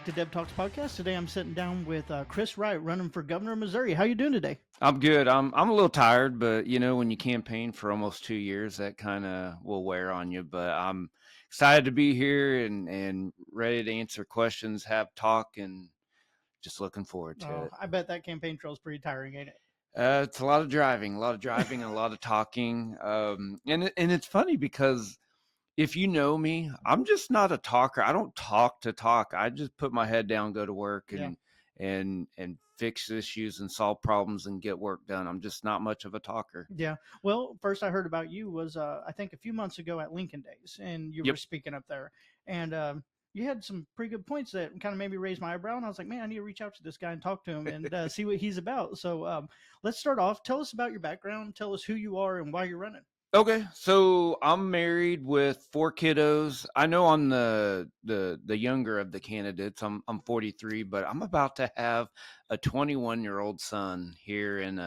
to Deb Talks Podcast. Today I'm sitting down with Chris Wright, running for governor of Missouri. How you doing today? I'm good. I'm a little tired, but when you campaign for almost 2 years, that kind of will wear on you. But I'm excited to be here and ready to answer questions, have talk, and just looking forward to it. I bet that campaign trail is pretty tiring, ain't it? It's a lot of driving, and a lot of talking. And it's funny because if you know me, I'm just not a talker. I don't talk to talk. I just put my head down, go to work, and fix issues and solve problems and get work done. I'm just not much of a talker. Yeah. Well, first I heard about you was I think a few months ago at Lincoln Days, and you were speaking up there, and you had some pretty good points that kind of made me raise my eyebrow, and I was like, man, I need to reach out to this guy and talk to him and see what he's about. So let's start off. Tell us about your background. Tell us who you are and why you're running. Okay, so I'm married with 4 kiddos. I know I'm the younger of the candidates. I'm 43, but I'm about to have a 21-year-old son here in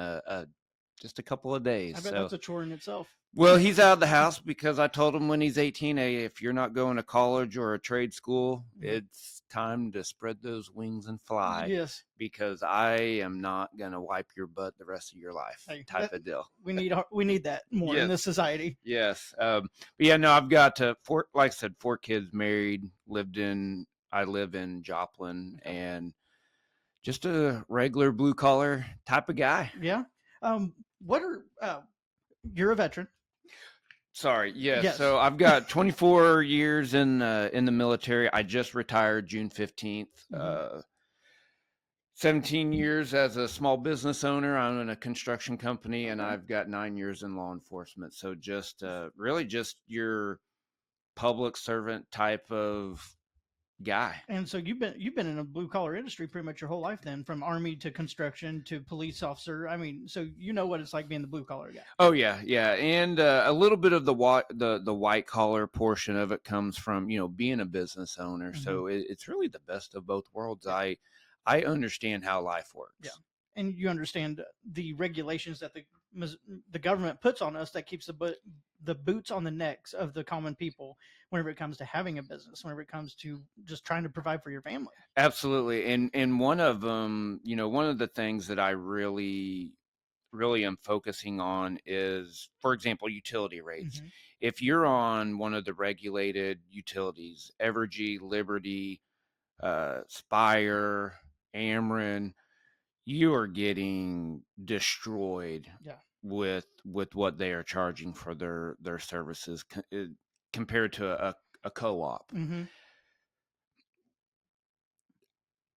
just a couple of days. I bet that's a chore in itself. Well, he's out of the house because I told him when he's 18, hey, if you're not going to college or a trade school, it's time to spread those wings and fly. Yes. Because I am not going to wipe your butt the rest of your life type of deal. We need that more in this society. Yes. But yeah, no, I've got like I said, 4 kids, married, I live in Joplin, and just a regular blue collar type of guy. Yeah. You're a veteran. Sorry. Yes. So I've got 24 years in the military. I just retired June 15th. 17 years as a small business owner. I'm in a construction company, and I've got 9 years in law enforcement. So just really just your public servant type of guy. And so you've been in a blue collar industry pretty much your whole life then, from Army to construction to police officer. I mean, so you know what it's like being the blue collar guy. Oh yeah, and a little bit of the white collar portion of it comes from being a business owner. So it's really the best of both worlds. I understand how life works. Yeah, and you understand the regulations that the government puts on us that keeps the boots on the necks of the common people whenever it comes to having a business, whenever it comes to just trying to provide for your family. Absolutely. And one of them, one of the things that I really am focusing on is, for example, utility rates. If you're on one of the regulated utilities, Evergy, Liberty, Spire, Ameren, you are getting destroyed with what they are charging for their services compared to a co-op.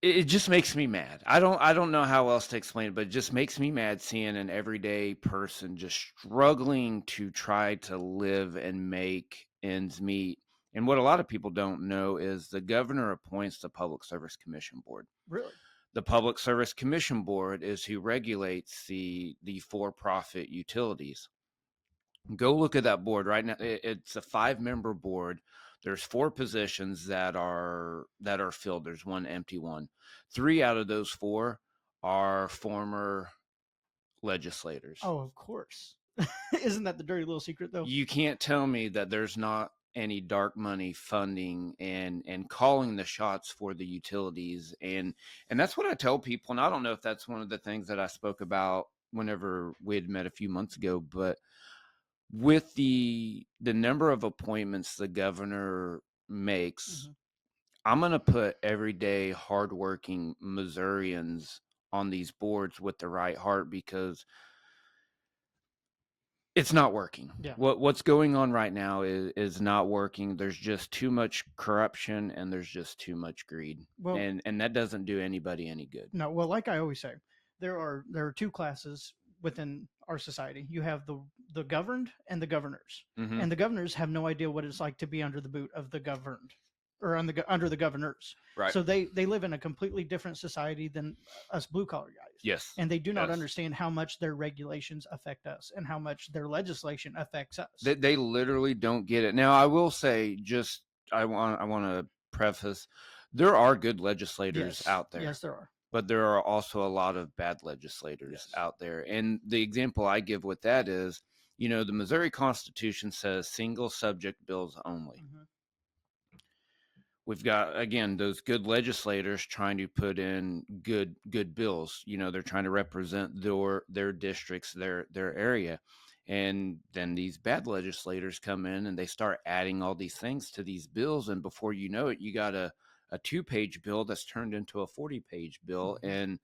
It just makes me mad. I don't know how else to explain it, but it just makes me mad seeing an everyday person just struggling to try to live and make ends meet. And what a lot of people don't know is the governor appoints the Public Service Commission Board. Really? The Public Service Commission Board is who regulates the for-profit utilities. Go look at that board right now. It's a 5-member board. There's 4 positions that are filled. There's 1 empty one. 3 out of those 4 are former legislators. Oh, of course. Isn't that the dirty little secret, though? You can't tell me that there's not any dark money funding and calling the shots for the utilities. And that's what I tell people. And I don't know if that's one of the things that I spoke about whenever we had met a few months ago, but with the number of appointments the governor makes, I'm going to put everyday hardworking Missourians on these boards with the right heart, because it's not working. Yeah. What's going on right now is not working. There's just too much corruption, and there's just too much greed. Well, and that doesn't do anybody any good. No, well, like I always say, there are 2 classes within our society. You have the governed and the governors. And the governors have no idea what it's like to be under the boot of the governed, or under the governors. Right. So they live in a completely different society than us blue collar guys. Yes. And they do not understand how much their regulations affect us and how much their legislation affects us. They literally don't get it. Now, I will say, I want to preface, there are good legislators out there. Yes, there are. But there are also a lot of bad legislators out there. And the example I give with that is, the Missouri Constitution says single subject bills only. we've got, again, those good legislators trying to put in good bills. They're trying to represent their districts, their area. And then these bad legislators come in and they start adding all these things to these bills, and before you know it, you got a 2-page bill that's turned into a 40-page bill. Mhm. And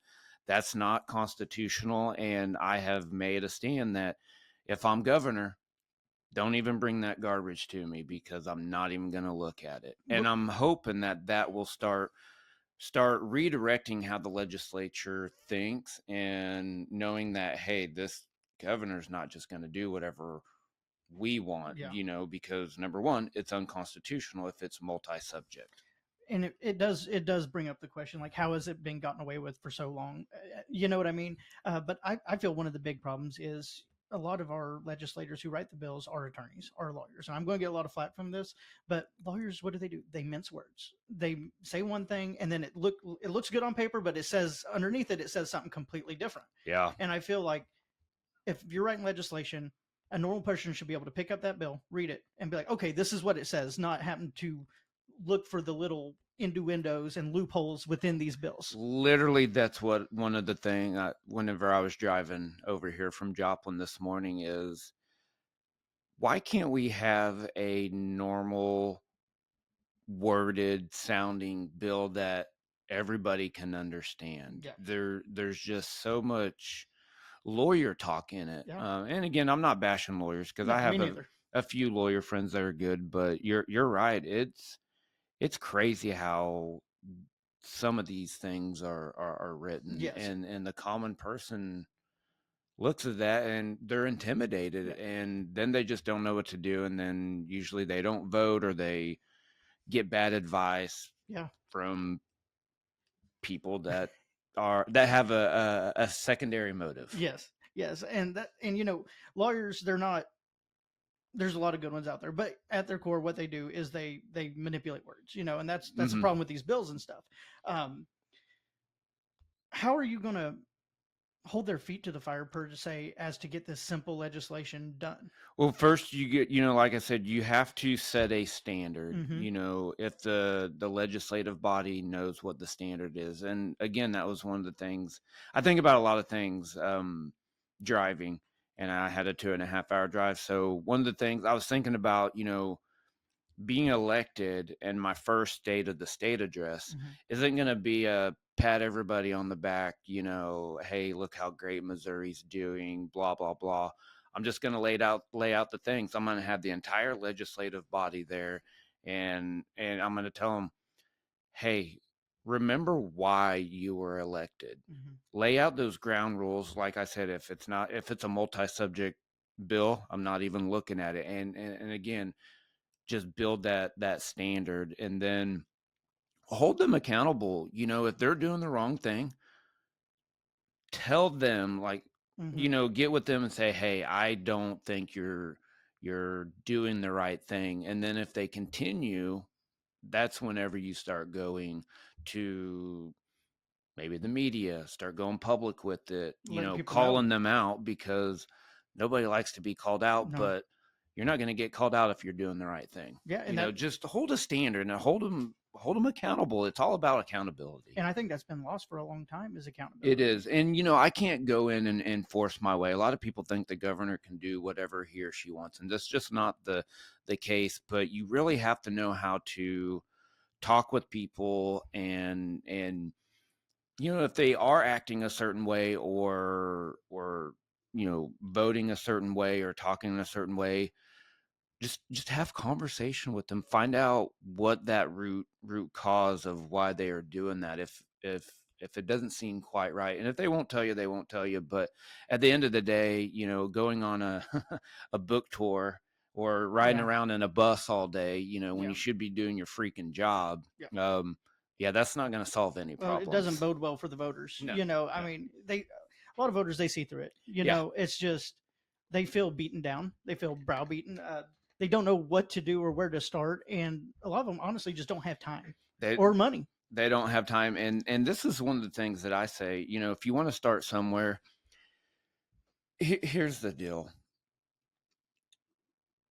that's not constitutional. And I have made a stand that if I'm governor, don't even bring that garbage to me, because I'm not even going to look at it. And But I'm hoping that that will start redirecting how the legislature thinks, and knowing that, hey, this governor's not just going to do whatever we want, yeah, because number one, it's unconstitutional if it's multi-subject. and it does bring up the question, like, how has it been gotten away with for so long? You know what I mean? But I feel one of the big problems is a lot of our legislators who write the bills are attorneys, are lawyers, and I'm going to get a lot of flack from this. But lawyers, what do? They mince words. They say one thing, and then it looks good on paper, but it says underneath it says something completely different. Yeah. And I feel like if you're writing legislation, a normal person should be able to pick up that bill, read it, and be like, okay, this is what it says, not having to look for the little innuendos and loopholes within these bills. Literally, that's what one of the thing, whenever I was driving over here from Joplin this morning, is why can't we have a normal worded sounding bill that everybody can understand? Yeah. There's just so much lawyer talk in it. Yeah. And again, I'm not bashing lawyers, because No, I me have neither. a few lawyer friends that are good, but you're right. It's crazy how some of these things are written, Yes. and the common person looks at that and they're Yeah. intimidated, and then they just don't know what to do, and then usually they don't vote, or they get bad advice Yeah. from people that have a secondary motive. Yes. Yes. And lawyers, they're not. There's a lot of good ones out there, but at their core, what they do is they manipulate words, and that's the Hmm. problem with these bills and stuff. Um, how are you going to hold their feet to the fire per se as to get this simple legislation done? Well, first you get, like I said, you have to set a standard. Mm-hmm. If the legislative body knows what the standard is. And again, that was one of the things I think about a lot of things, driving, and I had a 2.5 hour drive. So one of the things I was thinking about, being elected, and my first state of the state address Mm-hmm. isn't going to be a pat everybody on the back, hey, look how great Missouri's doing, blah blah blah. I'm just going to lay out the things. I'm going to have the entire legislative body there, and I'm going to tell them, hey, remember why you were elected. Mm-hmm. Lay out those ground rules. Like I said, if it's a multi-subject bill, I'm not even looking at it. And again, just build that standard, and then hold them accountable. If they're doing the wrong thing, tell them, like, Mm-hmm. get with them and say, hey, I don't think you're doing the right thing. And then if they continue, that's whenever you start going to maybe the media, start going public with it, Letting people know. calling them out, because nobody likes to be called out, No. but you're not going to get called out if you're doing the right thing. Yeah, and that Just hold a standard and hold them accountable. It's all about accountability. and I think that's been lost for a long time is It accountability. is. And, I can't go in and force my way. A lot of people think the governor can do whatever he or she wants, and that's just not the case. But you really have to know how to talk with people, and if they are acting a certain way, or voting a certain way, or talking in a certain way, just have conversation with them. Find out what that root cause of why they are doing that. If it doesn't seem quite right, and if they won't tell you, they won't tell you. But at the end of the day, going on a a book tour, or riding Yeah. around in a bus all day, when Yeah. you should be doing your freaking job, Yeah. yeah, that's not going to solve any Well, it doesn't problems. bode well for the voters. No, I no. mean, a lot of voters, they see through it. Yeah, It's just they feel beaten down. They feel browbeaten. They don't know what to do or where to start, and a lot of them honestly just don't have time they or money. they don't have time. And this is one of the things that I say, if you want to start somewhere, here's the deal.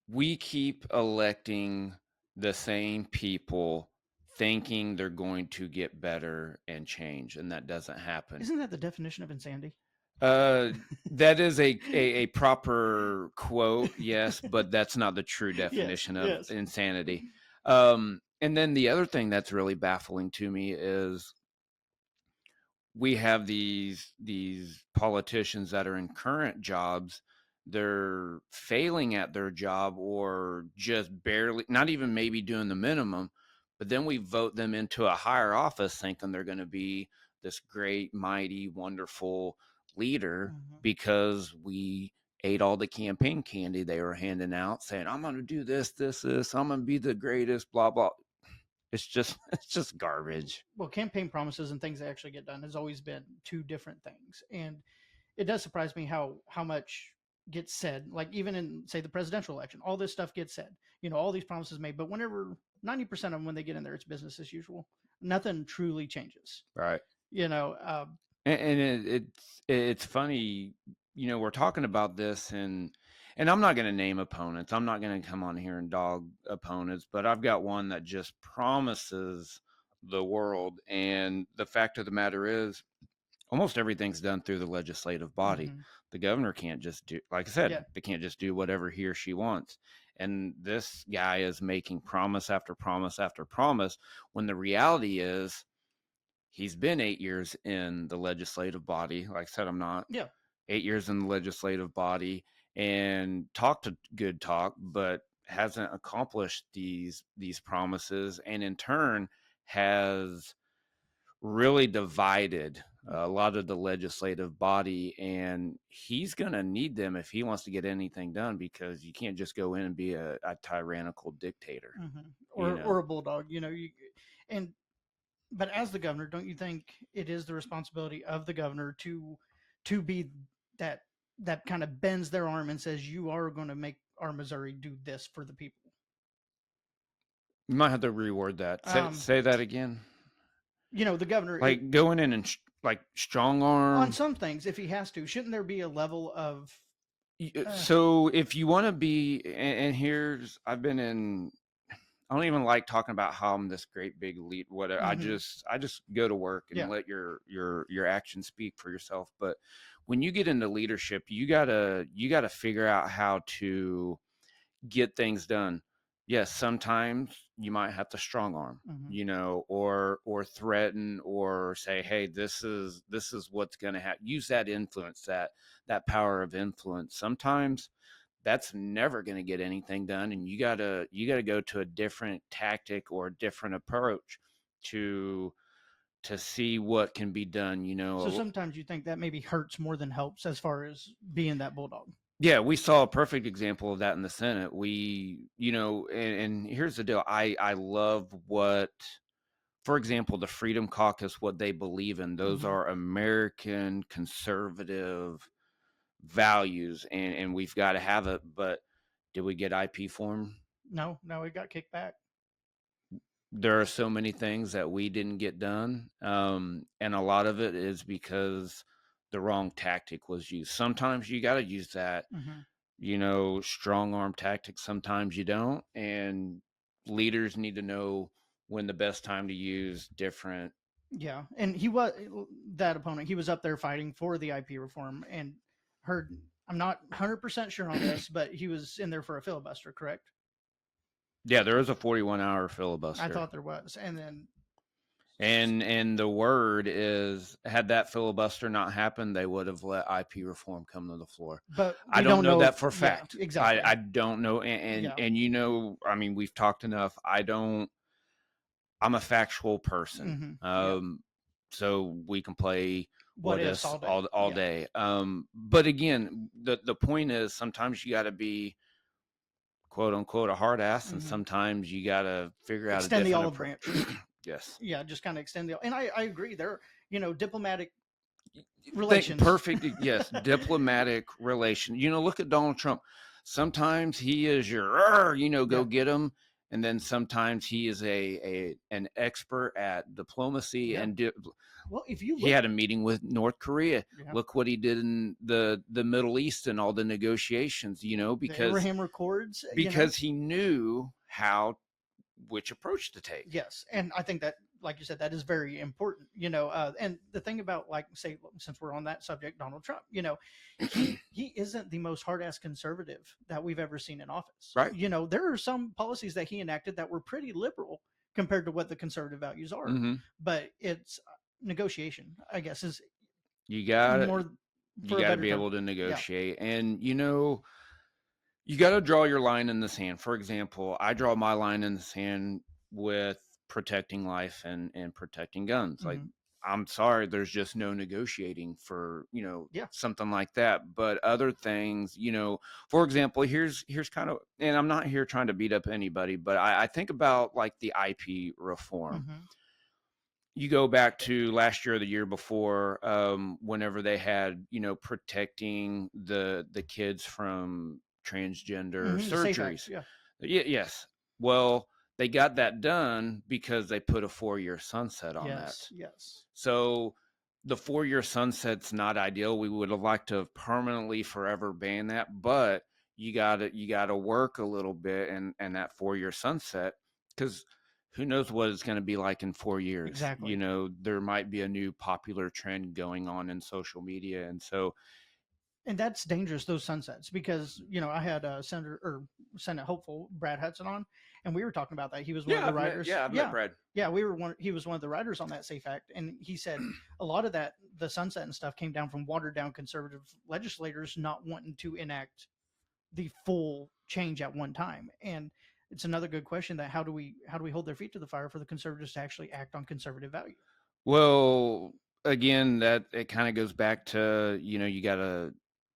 We keep electing the same people thinking they're going to get better and change, and that doesn't happen. Isn't that the definition of insanity? Uh, that is a proper quote, yes, but that's not the true Yes, definition of yes. insanity. And then the other thing that's really baffling to me is we have these politicians that are in current jobs. They're failing at their job or just barely, not even maybe doing the minimum, but then we vote them into a higher office thinking they're going to be this great, mighty, wonderful leader because we ate all the campaign candy they were handing out saying, I'm going to do this, I'm going to be the greatest, blah, blah. It's just garbage. Well, campaign promises and things that actually get done has always been two different things, and it does surprise me how much gets said. Like even in say the presidential election, all this stuff gets said. All these promises made, but whenever 90% of them when they get in there, it's business as usual. Nothing truly changes. Right. You know, And it's funny, we're talking about this, and I'm not going to name opponents. I'm not going to come on here and dog opponents, but I've got one that just promises the world. And the fact of the matter is, almost everything's done through the legislative body. The governor can't just do, like I said, they can't just do whatever he or she wants. And this guy is making promise after promise after promise, when the reality is he's been 8 years in the legislative body. Like I said, I'm not 8 years in the legislative body and talked a good talk, but hasn't accomplished these promises, and in turn has really divided a lot of the legislative body, and he's going to need them if he wants to get anything done, because you can't just go in and be a tyrannical dictator or a bulldog. And but as the governor, don't you think it is the responsibility of the governor to be that kind of bends their arm and says, you are going to make our Missouri do this for the people? You might have to reword that. Say that again. The governor, like going in and like strong arm on some things, if he has to, shouldn't there be a level of so if you want to be, and here's, I don't even like talking about how I'm this great big lead, whatever. I just go to work and let your actions speak for yourself. But when you get into leadership, you gotta figure out how to get things done. Yes, sometimes you might have to strong arm, or threaten, or say, hey, this is what's going to happen. Use that influence, that power of influence. Sometimes that's never going to get anything done, and you gotta go to a different tactic or a different approach to see what can be done. So sometimes you think that maybe hurts more than helps as far as being that bulldog. Yeah, we saw a perfect example of that in the Senate. And here's the deal. I love what, for example, the Freedom Caucus, what they believe in. Those are American conservative values, and we've got to have it. But did we get IP for them? No, it got kicked back. There are so many things that we didn't get done. And a lot of it is because the wrong tactic was used. Sometimes you got to use that, strong arm tactic. Sometimes you don't. And leaders need to know when the best time to use different. Yeah. And that opponent, he was up there fighting for the IP reform, and I'm not 100% sure on this, but he was in there for a filibuster, correct? Yeah, there is a 41-hour filibuster. I thought there was. And then and the word is, had that filibuster not happened, they would have let IP reform come to the floor. But I don't know that for a fact. Yeah, exactly. I don't know. And I mean, we've talked enough. I'm a factual person. So we can play what ifs all day. But again, the point is, sometimes you got to be, quote unquote, a hard ass, and sometimes you got to figure out extend the olive branch. Yes. Yeah, just kind of extend the, and I agree. There, diplomatic relations. Perfect. Yes, diplomatic relation. Look at Donald Trump. Sometimes he is your, go get him, and then sometimes he is an expert at diplomacy well, if you he had a meeting with North Korea. Look what he did in the Middle East and all the negotiations. Because the Abraham Accords. Because he knew how which approach to take. Yes, and I think that, like you said, that is very important. And the thing about, like, say, since we're on that subject, Donald Trump, he isn't the most hard ass conservative that we've ever seen in office. Right. There are some policies that he enacted that were pretty liberal compared to what the conservative values are, but it's negotiation, I guess, is You got more you for a got to better be term. able to Yeah. negotiate, and you got to draw your line in the sand. For example, I draw my line in the sand with protecting life and protecting guns. Like, I'm sorry, there's just no negotiating for, Yeah. something like that. But other things, for example, here's kind of, and I'm not here trying to beat up anybody, but I think about like the IP reform. You go back to last year or the year before, whenever they had, protecting the kids from transgender surgeries. Yes. Well, they got that done because they put a 4-year sunset on that. Yes. So the 4-year sunset's not ideal. We would have liked to have permanently forever banned that, but you gotta work a little bit and that 4-year sunset, because who knows what it's going to be like in 4 years. Exactly. There might be a new popular trend going on in social media, and that's dangerous, those sunsets, because I had Senate hopeful Brad Hudson on, and we were talking about that. He was one of the writers. I've met Brad. Yeah, he was one of the writers on that SAFE Act, and he said a lot of that, the sunset and stuff, came down from watered down conservative legislators not wanting to enact the full change at one time. And it's another good question, that how do we hold their feet to the fire for the conservatives to actually act on conservative value? Well, again, that it kind of goes back to,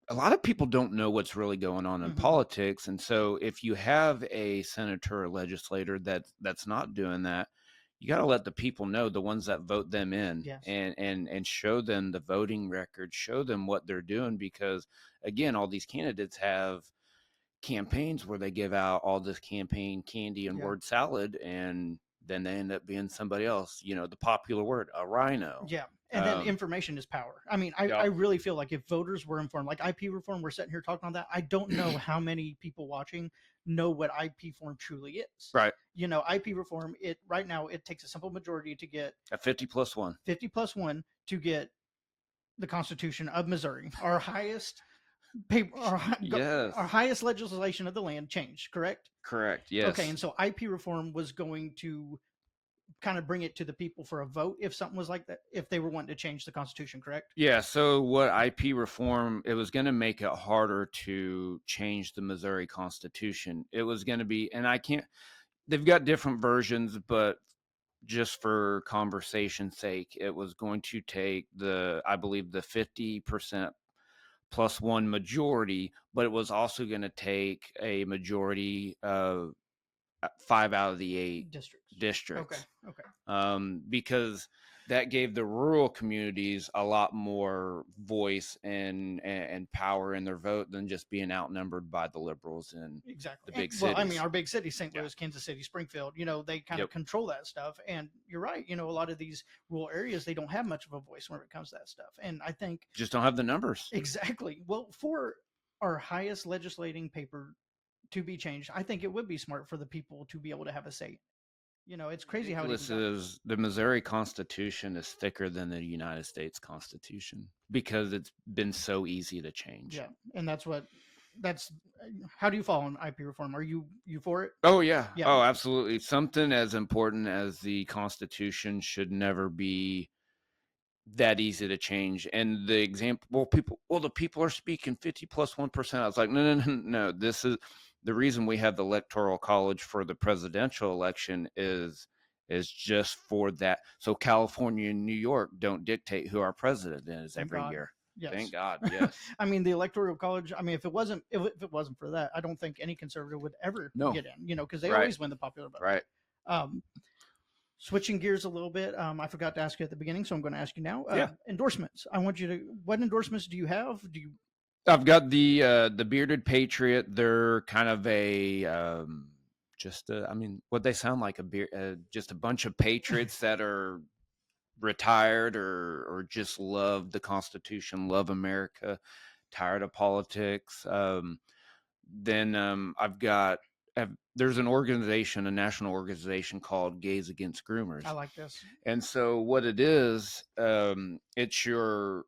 a lot of people don't know what's really going on in politics. And so if you have a senator or legislator that's not doing that, you got to let the people know, the ones that vote them in. Yes. and show them the voting record, show them what they're doing, because again, all these candidates have campaigns where they give out all this campaign candy and word salad, and then they end up being somebody else, the popular word, a rhino. Yeah. And then information is power. I mean, I really feel like if voters were informed, like IP reform, we're sitting here talking on that, I don't know how many people watching know what IP reform truly is. Right. IP reform, right now, it takes a simple majority to get a 50+1 to get the Constitution of Missouri, our highest our highest legislation of the land, changed, correct? Correct, yes. Okay, and so IP reform was going to kind of bring it to the people for a vote if something was like that, if they were wanting to change the Constitution, correct? Yeah, so what IP reform, it was going to make it harder to change the Missouri Constitution. It was going to be, and they've got different versions, but just for conversation's sake, it was going to take I believe the 50% plus one majority, but it was also going to take a majority of 5 out of the 8 districts. Okay. Because that gave the rural communities a lot more voice and power in their vote than just being outnumbered by the liberals in the big cities. Well, I mean, our big cities, St. Louis, Kansas City, Springfield, they kind of control that stuff. And you're right. A lot of these rural areas, they don't have much of a voice when it comes to that stuff. And I think just don't have the numbers. Exactly. Well, for our highest legislating paper to be changed, I think it would be smart for the people to be able to have a say. It's crazy how this is the Missouri Constitution is thicker than the United States Constitution because it's been so easy to change. Yeah, and that's how do you fall on IP reform? Are you for it? Oh yeah. Oh, absolutely. Something as important as the Constitution should never be that easy to change. And the example, the people are speaking 50+1%. I was like, no. This is the reason we have the Electoral College for the presidential election is just for that. So California and New York don't dictate who our president is every year. Yes. Thank God. Yes. I mean, the Electoral College, I mean, if it wasn't for that, I don't think any conservative would ever get in, because they always win the popular vote. Right. Switching gears a little bit, I forgot to ask you at the beginning, so I'm going to ask you now. Endorsements. I want you to. What endorsements do you have? I've got the Bearded Patriot. They're kind of a what they sound like, just a bunch of patriots that are retired or just love the Constitution, love America, tired of politics. Then I've got there's an organization, a national organization called Gays Against I Groomers. like this. And so what it is, it's your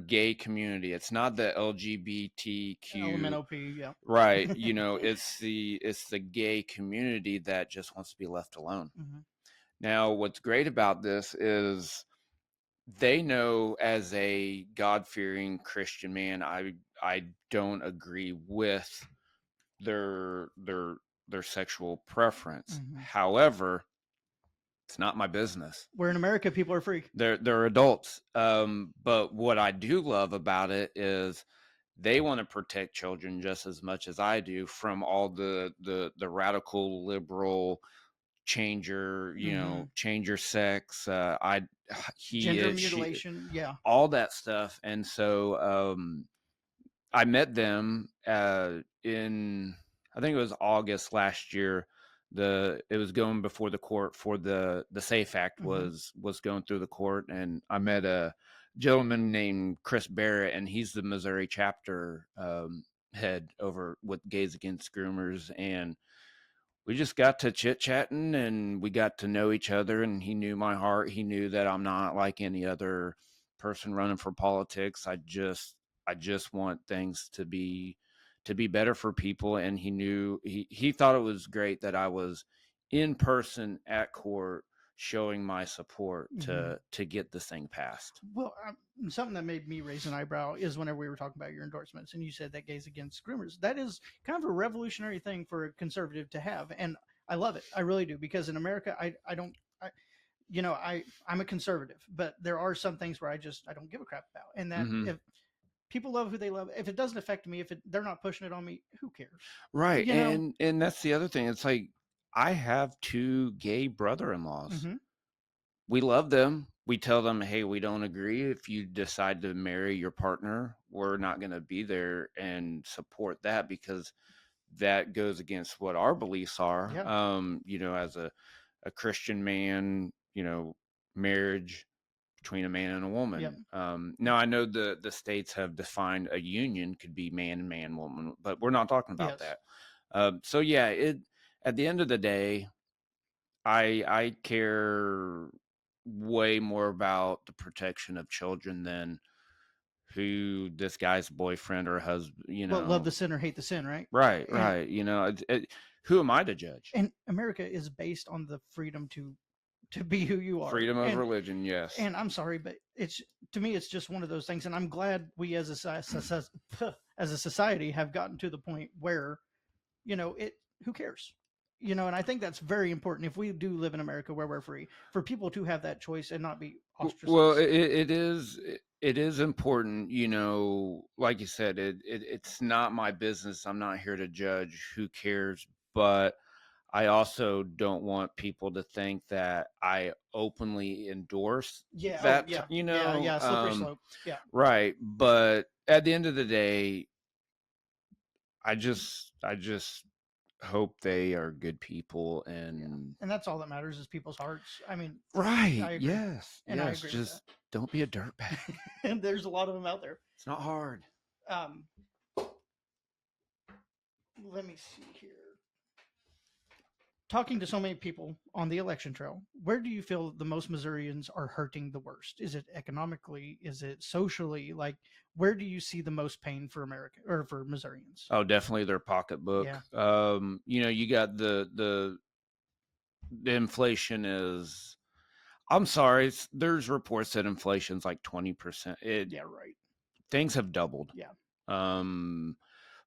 gay community. It's not the LGBTQ, LMNOP, yeah. right? It's the gay community that just wants to be left alone. Mhm. Now, what's great about this is they know, as a God-fearing Christian man, I don't agree with their sexual preference. Mhm. However, it's not my business. Where in America, people are free. They're adults. But what I do love about it is they want to protect children just as much as I do from all the radical liberal change your sex, he, Gender it, she, mutilation, yeah. all that stuff. And so I met them in, I think it was August last year. It was going before the court for the SAFE Act Mhm. was going through the court, and I met a gentleman named Chris Barrett, and he's the Missouri chapter head over with Gays Against Groomers. And we just got to chit chatting, and we got to know each other, and he knew my heart. He knew that I'm not like any other person running for politics. I just want things to be better for people. And he thought it was great that I was in person at court showing my support Mhm. to get this thing passed. Well, something that made me raise an eyebrow is whenever we were talking about your endorsements, and you said that Gays Against Groomers. That is kind of a revolutionary thing for a conservative to have, and I love it. I really do, because in America, I don't. I'm a conservative, but there are some things where I don't give a crap about, and that Mm-hmm. if people love who they love, if it doesn't affect me, if they're not pushing it on me, who cares? Right. You know. And that's the other thing. It's like, I have two gay brother-in-laws. Hmm. We love them. We tell them, hey, we don't agree. If you decide to marry your partner, we're not going to be there and support that, because that goes against what our beliefs are. Yeah. As a Christian man, marriage between a man and a Yep. woman. Now I know the states have defined a union could be man and man, woman, but we're not talking about Yes. that. So yeah, at the end of the day, I care way more about the protection of children than who this guy's boyfriend or husband, Well, love the sin or hate the sin, right? Right, And right. Who am I to judge? and America is based on the freedom to be who you are. Freedom of religion, yes. And I'm sorry, but it's to me, it's just one of those things. And I'm glad we as as a society have gotten to the point where, it who cares, and I think that's very important if we do live in America where we're free, for people to have that choice and not be Well, ostracized. it is important, like you said, it's not my business. I'm not here to judge. Who cares? But I also don't want people to think that I openly endorse Yeah. Oh, that, yeah. Yeah. Yeah. Slippery slope. Yeah. right. But at the end of the day, I just hope they are good people. Yeah. And And that's all that matters is people's hearts. I mean, right, I agree. yes, And I yes, agree with just don't be a dirtbag. that. And there's a lot of them out there. It's not hard. Um, Let me see here. Talking to so many people on the election trail, where do you feel the most Missourians are hurting the worst? Is it economically? Is it socially? Like, where do you see the most pain for America or for Missourians? Oh, definitely their pocketbook. Yeah. You got the inflation is, I'm sorry, there's reports that inflation's like 20%. Yeah. Right. Things have doubled. Yeah. Um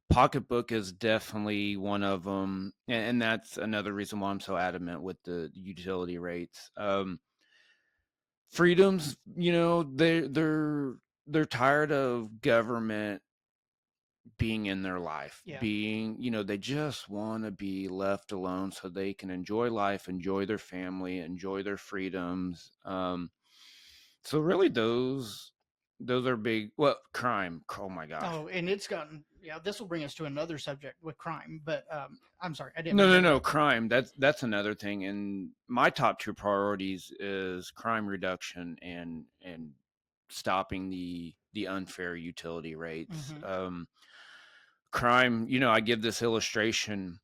Pocketbook is definitely one of them, and that's another reason why I'm so adamant with the utility rates. Freedoms, they're tired of government being in their life, Yeah. being, they just want to be left alone so they can enjoy life, enjoy their family, enjoy their freedoms. So really those are big. Well, crime, oh my gosh. Oh, and it's gotten, yeah, this will bring us to another subject with crime, but I'm sorry, I didn't No, mean to no, no, interrupt. crime. That's another thing. And my top two priorities is crime reduction and stopping the unfair utility rates. Mm-hmm. Crime, I give this illustration.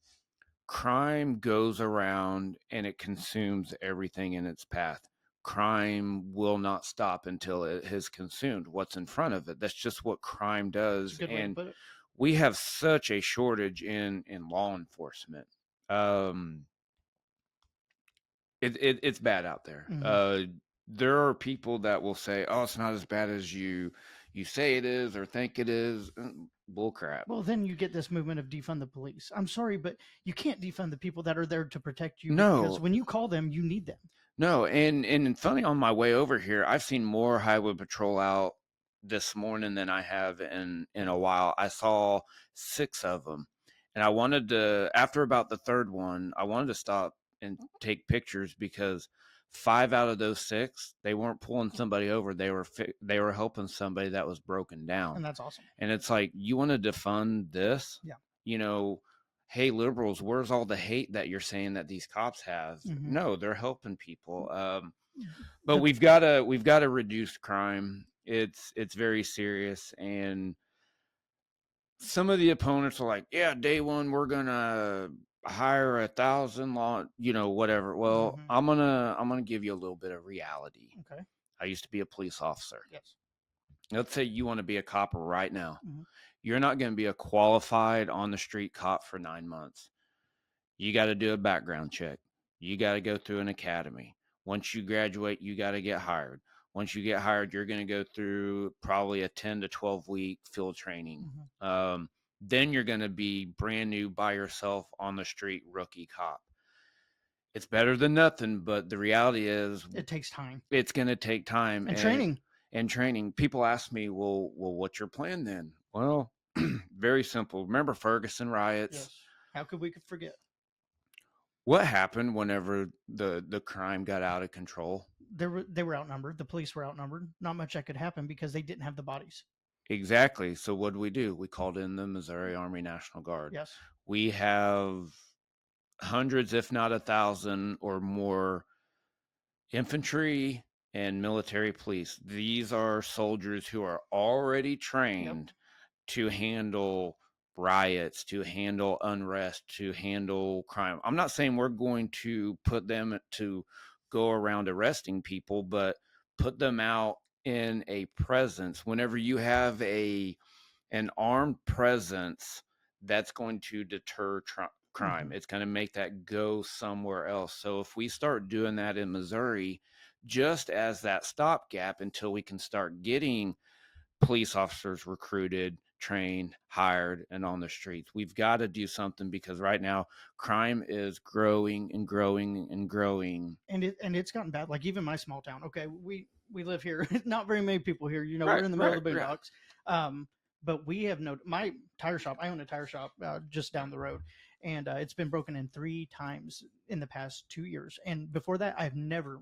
crime goes around and it consumes everything in its path. Crime will not stop until it has consumed what's in front of it. That's just what crime It's a does. good way to And put it. we have such a shortage in law enforcement. Um, it's bad out there. Mhm. There are people that will say, "Oh, it's not as bad as you say it is or think it is." Bull crap. Well, then you get this movement of defund the police. I'm sorry, but you can't defund the people that are there to protect you, because No, when you call them, you need them. no, and funny, on my way over here, I've seen more highway patrol out this morning than I have in a while. I saw 6 of them, and I wanted to, after about the third one, I wanted to stop and take pictures because 5 out of those 6, they weren't pulling somebody over. They were helping somebody that was broken down. And that's awesome. And it's like, you want to defund this? Yeah. You know, hey, liberals, where's all the hate that you're saying that these cops have? Mhm. No, they're helping people. But The we've got to reduce crime. It's very serious, and some of the opponents are like, yeah, day one we're gonna hire 1,000 law, whatever. Well, Mhm. I'm gonna give you a little bit of reality. Okay. I used to be a police officer. Yes. Let's say you want to be a cop right now. Mhm. You're not going to be a qualified on the street cop for 9 months. You got to do a background check. You got to go through an academy. Once you graduate, you got to get hired. Once you get hired, you're going to go through probably a 10 to 12-week field training. Mhm. Then you're going to be brand new by yourself on the street, rookie cop. It's better than nothing, but the reality is It takes time it's going to take time and training. and training. People ask me, well, what's your plan then? Well, very simple. Remember Ferguson riots? Yes. How could we forget? What happened whenever the crime got out of control? They were outnumbered. The police were outnumbered. Not much that could happen because they didn't have the bodies. Exactly. So what do? We called in the Missouri Army National Guard. Yes. We have hundreds, if not 1,000 or more, infantry and military police. These are soldiers who are already trained to handle riots, to handle unrest, to handle crime. I'm not saying we're going to put them to go around arresting people, but put them out in a presence. Whenever you have an armed presence, that's going to deter crime. Mhm. It's going to make that go somewhere else. So if we start doing that in Missouri, just as that stopgap until we can start getting police officers recruited, trained, hired, and on the streets. We've got to do something because right now crime is growing and growing and growing. And it's gotten bad. Like even my small town. Okay, we live here. Not very many people here. Right, We're in the middle right, of the right. boondocks. But we have no. My tire shop. I own a tire shop just down the road, and it's been broken in 3 times in the past 2 years. And before that,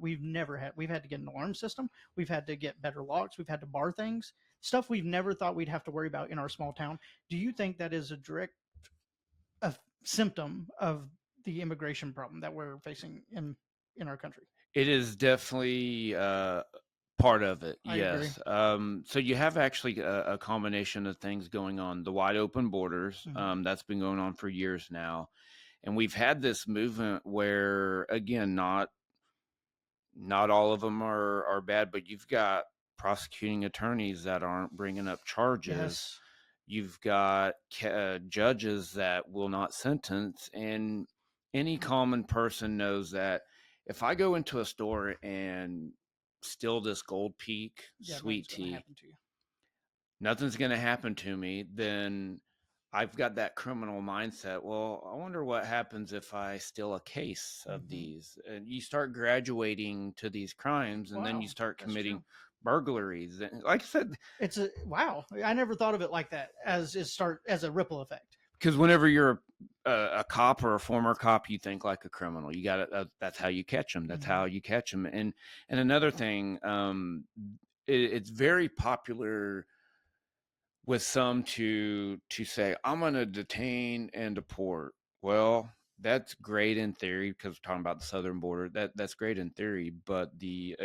we've had to get an alarm system. We've had to get better locks. We've had to bar things. Stuff we've never thought we'd have to worry about in our small town. Do you think that is a direct a symptom of the immigration problem that we're facing in our country? It is definitely part of it. I agree. Yes. So you have actually a combination of things going on. The wide open borders, Mhm. that's been going on for years now. And we've had this movement where, again, not all of them are bad, but you've got prosecuting attorneys that aren't bringing up charges. Yes. You've got judges that will not sentence, and any common person knows that if I go into a store and steal this Gold Peak Yeah, sweet nothing's gonna tea, happen to you. nothing's going to happen to me, then I've got that criminal mindset. Well, I wonder what happens if I steal a case of Mhm. these. And you start graduating to these crimes, and then you Wow, start that's committing true. burglaries. And like I said, It's a wow. I never thought of it like that as a ripple effect. because whenever you're a cop or a former cop, you think like a criminal. You got it. That's how you catch them. That's Mhm. how you catch them. And another thing, it's very popular with some to say, I'm going to detain and deport. Well, that's great in theory because we're talking about the southern border. That's great in theory, but the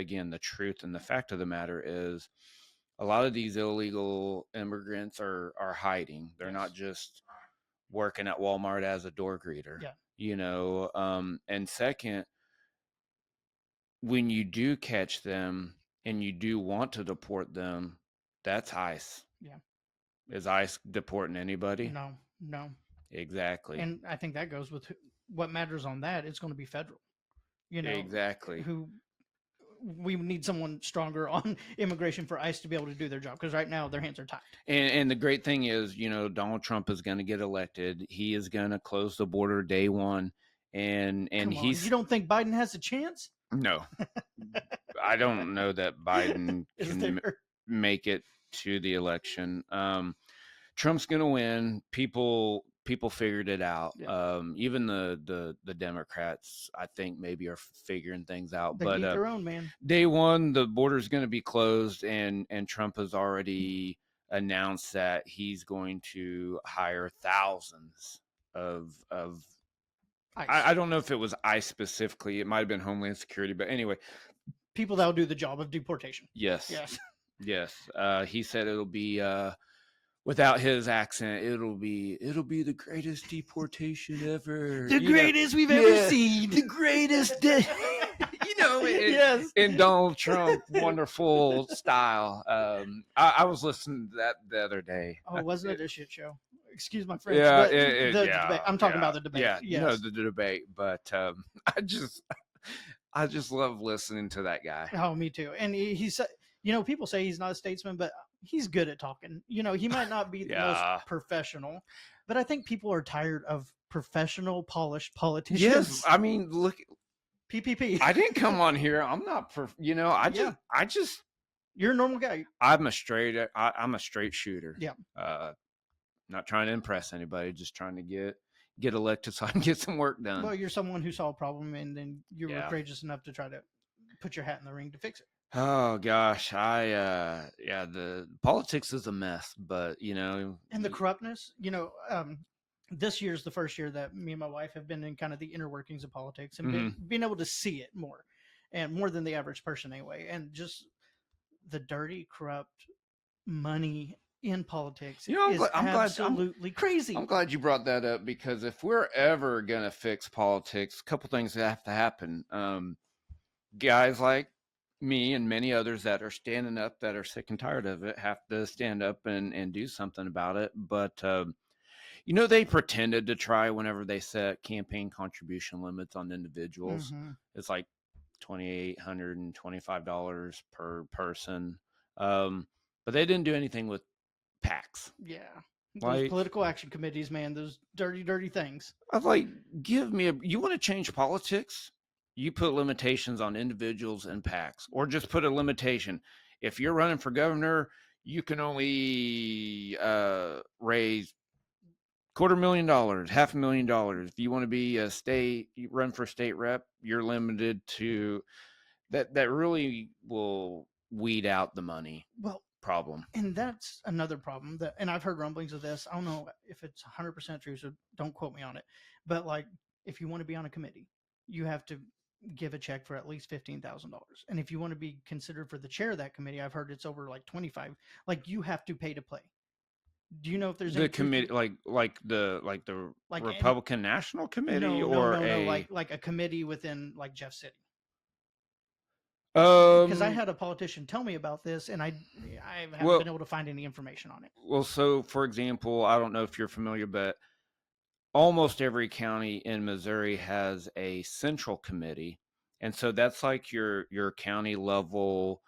truth and the fact of the matter is, a lot of these illegal immigrants are hiding. They're not Yes. just working at Walmart as a door greeter. Yeah. And second, when you do catch them and you do want to deport them, that's ICE. Yeah. Is ICE deporting anybody? No, no. Exactly. And I think that goes with what matters on that. It's going to be federal. Exactly. Who we need someone stronger on immigration for ICE to be able to do their job, because right now their hands are tied. And the great thing is, Donald Trump is going to get elected. He is going to close the border day one, and Come on, he's you don't think Biden has a chance? no. I don't know that Biden can make it to the election. Trump's going to win. People figured it out. Yeah. Even the Democrats, I think, maybe are figuring things out. They but eat their own, man. Day one, the border's going to be closed, and Trump has already announced that he's going to hire thousands of I don't know if it was ICE specifically. It might have been Homeland Security, but anyway, people that will do the job of deportation. Yes. He said it'll be without his accent, it'll be the greatest deportation ever. The greatest we've ever seen. The greatest. Yes. In Donald Trump wonderful style. I was listening to that the other day. Oh, wasn't it a shit show? Excuse my French. Yeah, the debate. I'm talking about the debate. Yeah, yes. The debate. But I just love listening to that guy. Oh, me too. And he's, people say he's not a statesman, but he's good at talking. He might not be the most professional, but I think people are tired of professional, polished politicians. Yes, I mean, look, PPP. I didn't come on here. I'm not, I just. You're a normal guy. I'm a straight shooter. Yeah. Not trying to impress anybody, just trying to get elected so I can get some work done. Well, you're someone who saw a problem and then you were courageous enough to try to put your hat in the ring to fix it. Oh gosh, the politics is a mess, but and the corruptness, this year's the first year that me and my wife have been in kind of the inner workings of politics and being able to see it more than the average person anyway, and just the dirty, corrupt money in politics is absolutely crazy. I'm glad you brought that up, because if we're ever gonna fix politics, a couple things have to happen. Guys like me and many others that are standing up, that are sick and tired of it, have to stand up and do something about it. But they pretended to try whenever they set campaign contribution limits on individuals. It's like $2,825 per person, but they didn't do anything with PACs. Yeah. Those political action committees, man, those dirty things. I was like, you want to change politics? You put limitations on individuals and PACs, or just put a limitation. If you're running for governor, you can only raise $250,000, $500,000. If you want to be you run for state rep, you're limited to that. That really will weed out the money problem. And that's another problem and I've heard rumblings of this. I don't know if it's 100% true, so don't quote me on it. But like, if you want to be on a committee, you have to give a check for at least $15,000. And if you want to be considered for the chair of that committee, I've heard it's over like 25. Like, you have to pay to play. Do you know if there's the committee, like the Republican National Committee, no, like a committee within like Jeff City? Because I had a politician tell me about this, and I haven't been able to find any information on it. Well, so for example, I don't know if you're familiar, but almost every county in Missouri has a central committee, and so that's like your county level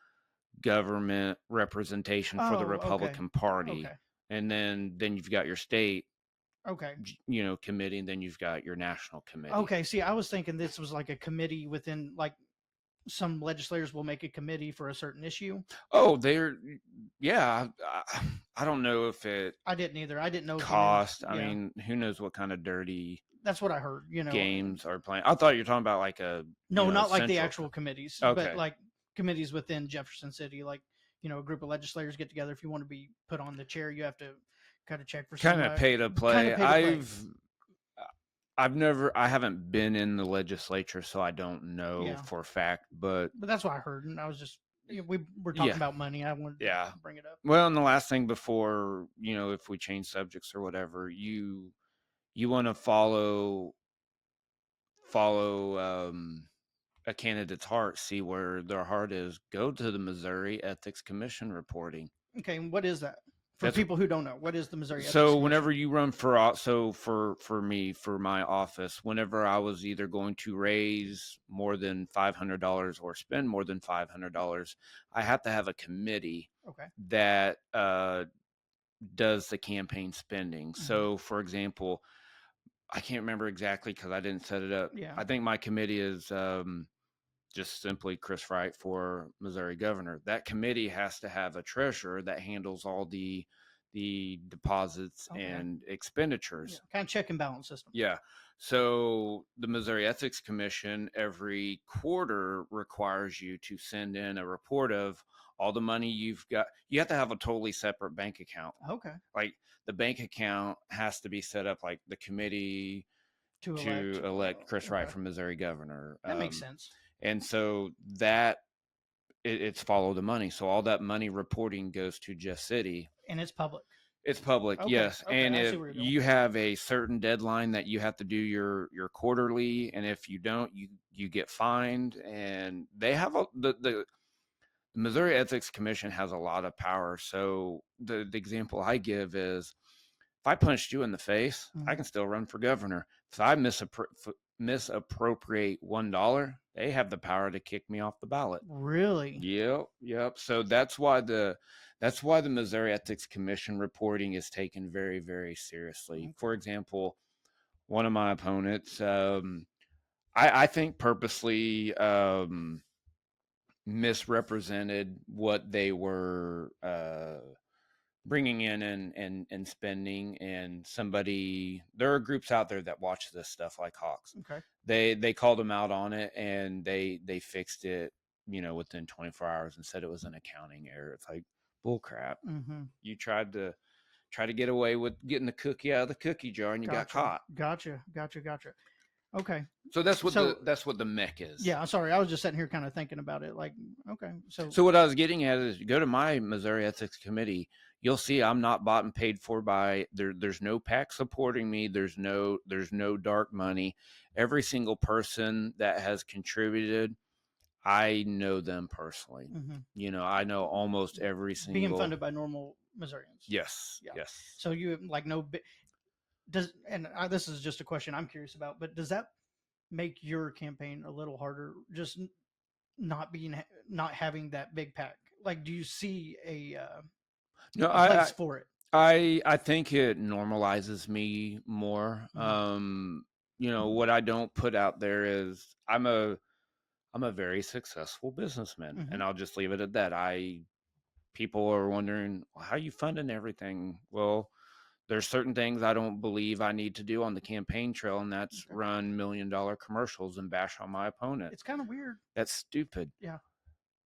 government representation for the Republican Party. Okay. And then you've got your state committee, and then you've got your national committee. Okay, see, I was thinking this was like a committee within, like, some legislators will make a committee for a certain issue. Oh, I don't know if it. I didn't either. I didn't know cost. I mean, who knows what kind of dirty. That's what I heard. Games are playing. I thought you were talking about like a. No, not like the actual committees, okay. But like committees within Jefferson City, like a group of legislators get together. If you want to be put on the chair, you have to kind of check for kind of pay to play. I haven't been in the legislature, so I don't know for a fact, but that's what I heard, and I was just we were talking about money. I wanted to bring it up. Well, and the last thing before if we change subjects or whatever, you want to follow follow a candidate's heart, see where their heart is, go to the Missouri Ethics Commission reporting. Okay, and what is that? For That's people who don't know, what is the Missouri Ethics so Commission? whenever you run for for my office, whenever I was either going to raise more than $500 or spend more than $500, I have to have a committee Okay. that does the campaign spending. Mm-hmm. So, for example, I can't remember exactly because I didn't set it up. Yeah. I think my committee is just simply Chris Wright for Missouri governor. That committee has to have a treasurer that handles all the deposits and expenditures. Yeah, kind of check and balance system. Yeah. So the Missouri Ethics Commission every quarter requires you to send in a report of all the money you've got. You have to have a totally separate bank account. Okay. Like the bank account has to be set up like the committee to elect Chris Wright for Missouri governor. That makes sense. And so that it's follow the money. So all that money reporting goes to Jeff City. And it's public. It's public, yes. And if you have a certain deadline that you have to do your quarterly, and if you don't, you get fined. And they have the Missouri Ethics Commission has a lot of power. So the example I give is, if I punched you in the face, I can still run for governor. If I misappropriate $1, they have the power to kick me off the ballot. Really? Yep. So that's why the Missouri Ethics Commission reporting is taken very, very seriously. Okay. For example, one of my opponents, I think purposely misrepresented what they were bringing in and spending. And there are groups out there that watch this stuff like hawks. Okay. They called them out on it, and they fixed it, within 24 hours and said it was an accounting error. It's like bull crap. Mm-hmm. You tried to get away with getting the cookie out of the cookie jar, and you got caught. Gotcha. Okay. So that's what the mech is. Yeah, I'm sorry. I was just sitting here kind of thinking about it. Like, okay. So what I was getting at is, go to my Missouri Ethics Committee. You'll see I'm not bought and paid for by there's no PAC supporting me. There's no dark money. Every single person that has contributed, I know them personally. Mm-hmm. I know almost every single. Being funded by normal Missourians. Yes. Yeah. Yes. So you like this is just a question I'm curious about, but does that make your campaign a little harder? Just not having that big PAC? Like, do you see a place for it? I think it normalizes me more. Mm-hmm. What I don't put out there is I'm a very successful businessman, mm-hmm. and I'll just leave it at that. People are wondering, well, how are you funding everything? Well, there's certain things I don't believe I need to do on the campaign trail, and that's run $1 million commercials and bash on my opponent. It's kind of weird. That's stupid. Yeah.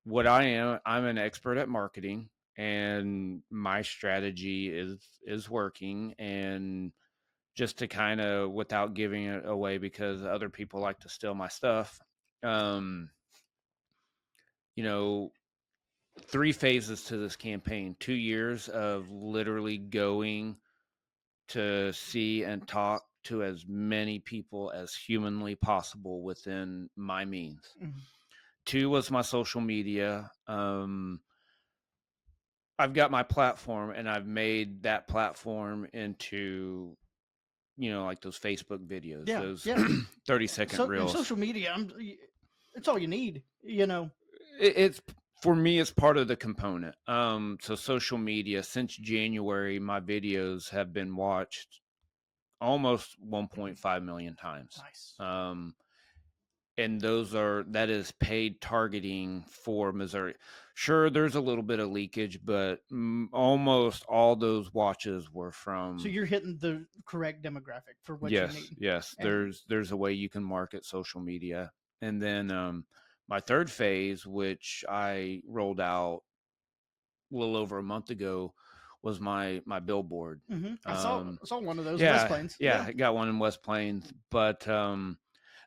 What I'm an expert at marketing, and my strategy is working. And just to kind of, without giving it away because other people like to steal my stuff, 3 phases to this campaign, 2 years of literally going to see and talk to as many people as humanly possible within my means. Mm-hmm. 2 was my social media. I've got my platform, and I've made that platform into, like those Facebook videos, those 30-second reels. Social media, it's all you need, It's, for me, it's part of the component. So social media, since January, my videos have been watched almost 1.5 million times. Nice. And that is paid targeting for Missouri. Sure, there's a little bit of leakage, but almost all those watches were from. So you're hitting the correct demographic for what you need. Yes. There's a way you can market social media. And then my 3rd phase, which I rolled out a little over a month ago, was my billboard. Mm-hmm. I saw one of those in West Plains. Yeah, I got one in West Plains. But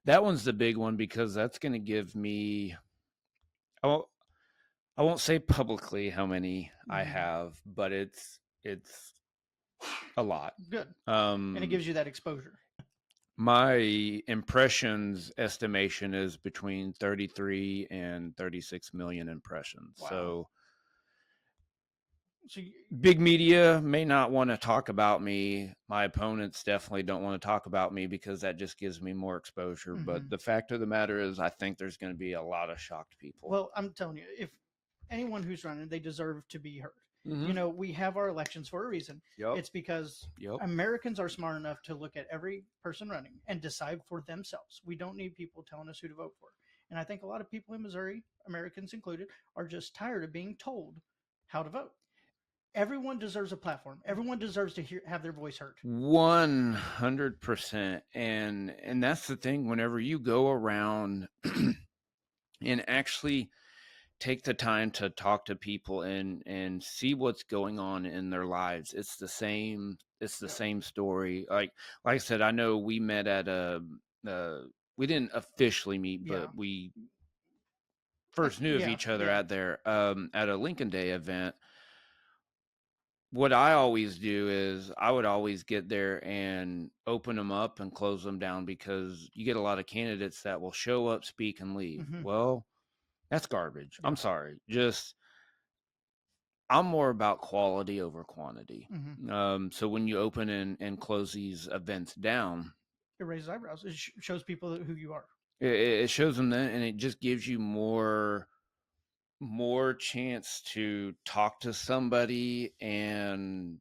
that one's the big one because that's going to give me, I won't say publicly how many I have, but it's a lot. Good. And it gives you that exposure. My impressions estimation is between 33 and 36 million impressions. Wow. So So big media may not want to talk about me. My opponents definitely don't want to talk about me because that just gives me more exposure. But the fact of the matter is, I think there's going to be a lot of shocked people. Well, I'm telling you, if anyone who's running, they deserve to be heard. You know, we have our elections for a reason. Yep. It's because Yep. Americans are smart enough to look at every person running and decide for themselves. We don't need people telling us who to vote for. And I think a lot of people in Missouri, Americans included, are just tired of being told how to vote. Everyone deserves a platform. Everyone deserves to have their voice heard. 100%. And that's the thing. Whenever you go around and actually take the time to talk to people and see what's going on in their lives, it's the same story. Like I said, I know we met at we didn't officially meet, but we first knew of each other at a Lincoln Day event. What I always do is I would always get there and open them up and close them down, because you get a lot of candidates that will show up, speak, and leave. Well, that's garbage. I'm sorry. I'm more about quality over quantity. So when you open and close these events down, it raises eyebrows. It shows people who you are. It shows them that, and it just gives you more chance to talk to somebody, and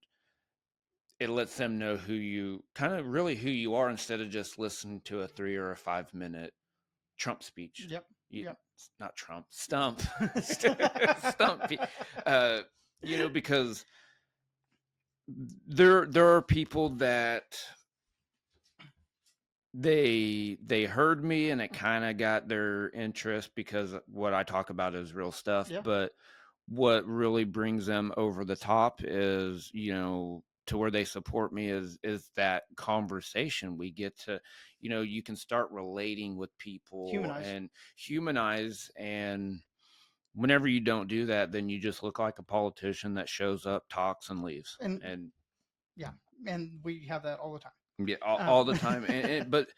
it lets them know who you are, instead of just listening to a 3 or a 5 minute Trump speech. Yep. Not Trump, Stump. Stump. Because there are people that they heard me and it kind of got their interest, because what I talk about is real stuff. But what really brings them over the top is, to where they support me, is that conversation. We get to, you can start relating with people, humanize. And whenever you don't do that, then you just look like a politician that shows up, talks, and leaves. And we have that all the time. Yeah, all the time. But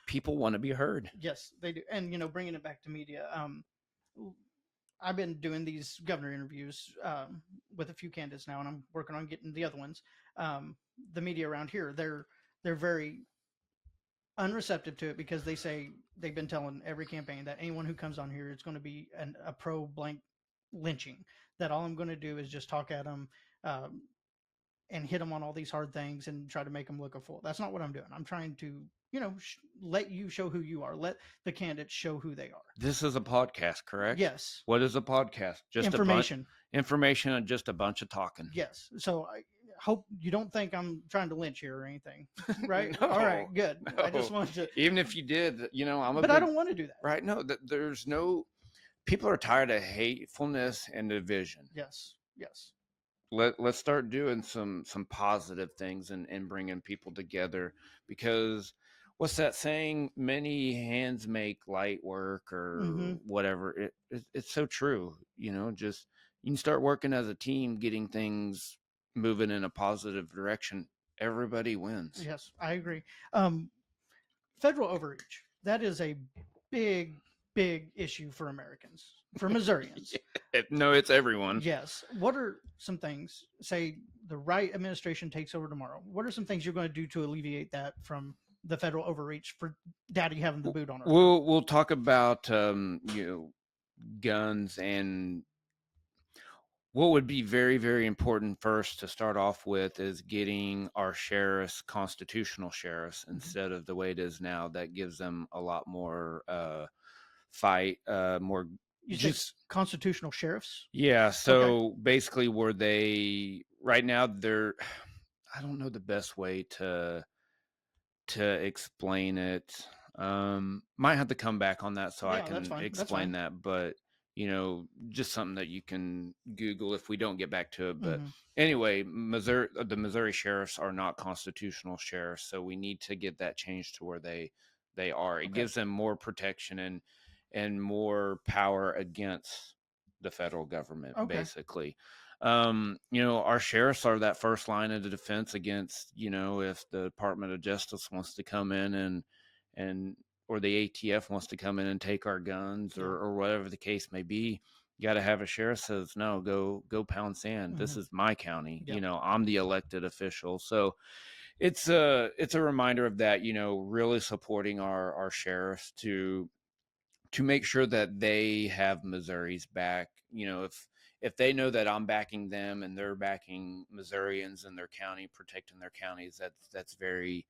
people want to be heard. Yes, they do. And bringing it back to media, I've been doing these governor interviews with a few candidates now, and I'm working on getting the other ones. The media around here, they're very unreceptive to it, because they say they've been telling every campaign that anyone who comes on here is going to be a pro blank lynching. That all I'm going to do is just talk at them and hit them on all these hard things and try to make them look a fool. That's not what I'm doing. I'm trying to let you show who you are. Let the candidates show who they are. This is a podcast, correct? Yes. What is a podcast? Just information. Information and just a bunch of talking. Yes. So I hope you don't think I'm trying to lynch here or anything, right? No, all right, good. No. I just wanted to. Even if you did, But I don't want to do that. Right? No, there's no. People are tired of hatefulness and division. Yes. Yes. Let's start doing some positive things and bringing people together, because what's that saying? Many hands make light work, or whatever. It's so true. Just you can start working as a team, getting things moving in a positive direction. Everybody wins. Yes, I agree. Federal overreach. That is a big issue for Americans, for Missourians. No, it's everyone. Yes. What are some things, say the Wright administration takes over tomorrow, what are some things you're going to do to alleviate that from the federal overreach for daddy having the boot on her? We'll talk about guns, and what would be very, very important first to start off with is getting our sheriffs constitutional sheriffs instead of the way it is now. That gives them a lot more fight, more. You just constitutional sheriffs? Yeah. So basically, where they right now they're, I don't know the best way to explain it. Might have to come back on that so I can explain that, but just something that you can Google if we don't get back to it. But anyway, the Missouri sheriffs are not constitutional sheriffs, so we need to get that changed to where they are. It gives them more protection and more power against the federal government, Okay. basically. Our sheriffs are that first line of the defense against, if the Department of Justice wants to come in and or the ATF wants to come in and take our guns, Yeah. or whatever the case may be. You got to have a sheriff says, no, go pound sand. This Hmm. is my county. Yeah. I'm the elected official. So it's a reminder of that, really supporting our sheriffs to make sure that they have Missouri's back. If they know that I'm backing them and they're backing Missourians in their county, protecting their counties, that's very,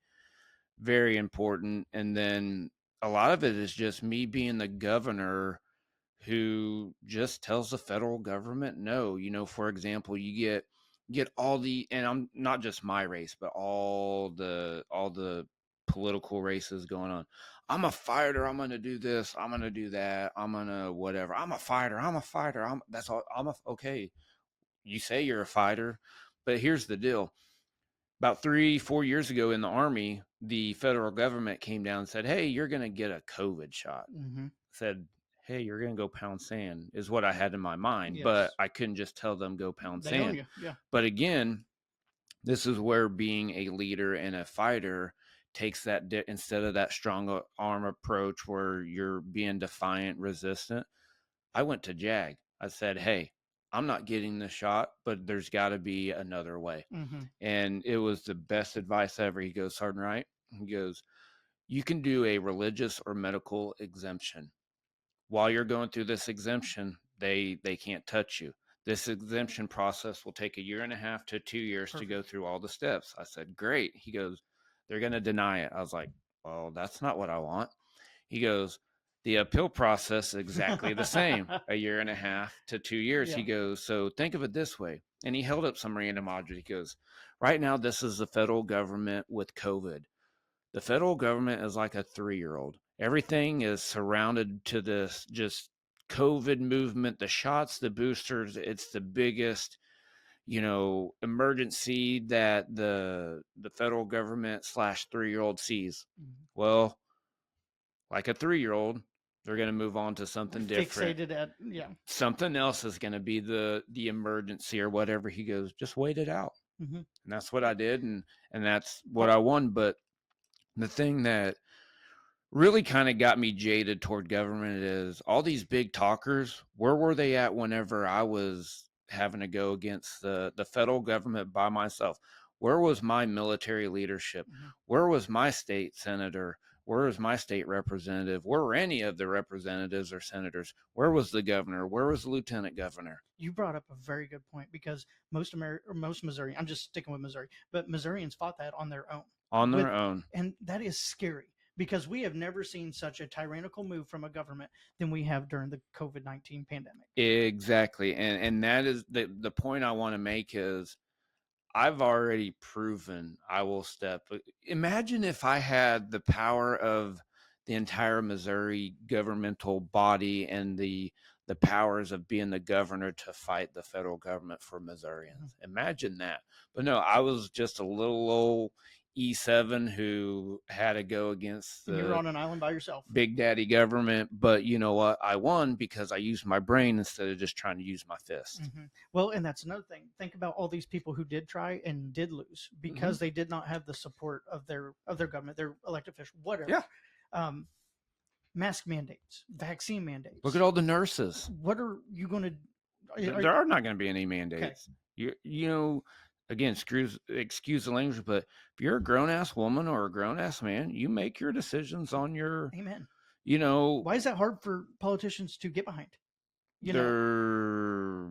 very important. And then a lot of it is just me being the governor who just tells the federal government no. For example, you get all the, and I'm not just my race, but all the political races going on. I'm a fighter. I'm gonna do this. I'm gonna do that. I'm gonna whatever. I'm a fighter. I'm a fighter. That's all. Okay. You say you're a fighter, but here's the deal. About 3-4 years ago in the Army, the federal government came down and said, "Hey, you're gonna get a COVID shot." Hmm. Said, "Hey, you're going to go pound sand," is what I had in my mind, but Yes. I couldn't just tell them go pound They own sand. you. Yeah. But again, this is where being a leader and a fighter takes that instead of that strong arm approach where you're being defiant, resistant. I went to JAG. I said, "Hey, I'm not getting the shot, but there's got to be another way." Hmm. And it was the best advice ever. He goes, "Sergeant Wright," he goes, "you can do a religious or medical exemption. While you're going through this exemption, they can't touch you. This exemption process will take 1.5 to 2 years to go Perfect. through all the steps." I said, "Great." He goes, "They're going to deny it." I was like, "Well, that's not what I want." He goes, "The appeal process is exactly the same, 1.5 to 2 years." He Yeah. goes, "So think of it this way." And he held up some random object. He goes, "Right now, this is the federal government with COVID. The federal government is like a 3-year-old. Everything is surrounded to this just COVID movement, the shots, the boosters. It's the biggest, emergency that the federal government slash 3-year-old sees. Mhm. Well, like a 3-year-old, they're going to move on to something different. Fixated at, yeah. Something else is going to be the emergency or whatever." He goes, "Just wait it out." Hmm. And that's what I did, and that's what I won. But the thing that really kind of got me jaded toward government is all these big talkers. Where were they at whenever I was having to go against the federal government by myself? Where was my military leadership? Hmm. Where was my state senator? Where was my state representative? Where were any of the representatives or senators? Where was the governor? Where was the lieutenant governor? You brought up a very good point because most Missouri, I'm just sticking with Missouri, but Missourians fought that on their own. On With their own. And that is scary because we have never seen such a tyrannical move from a government than we have during the COVID-19 pandemic. Exactly. And that is the point I want to make is I've already proven I will step. Imagine if I had the power of the entire Missouri governmental body and the powers of being the governor to fight the federal government for Missourians. Imagine that. But no, I was just a little old E7 who had to go against And you were the on an island by yourself. big daddy government. But you know what? I won because I used my brain instead of just trying to use my fist. Hmm. Well, and that's another thing. Think about all these people who did try and did lose because they did not have the support of their government, their elected official, whatever. Yeah. Um, Mask mandates, vaccine mandates. Look at all the nurses. What are you going to? There are not going to be any mandates. Okay. Again, excuse the language, but if you're a grown ass woman or a grown ass man, you make your decisions on your. Amen. You know. Why is that hard for politicians to get behind? They're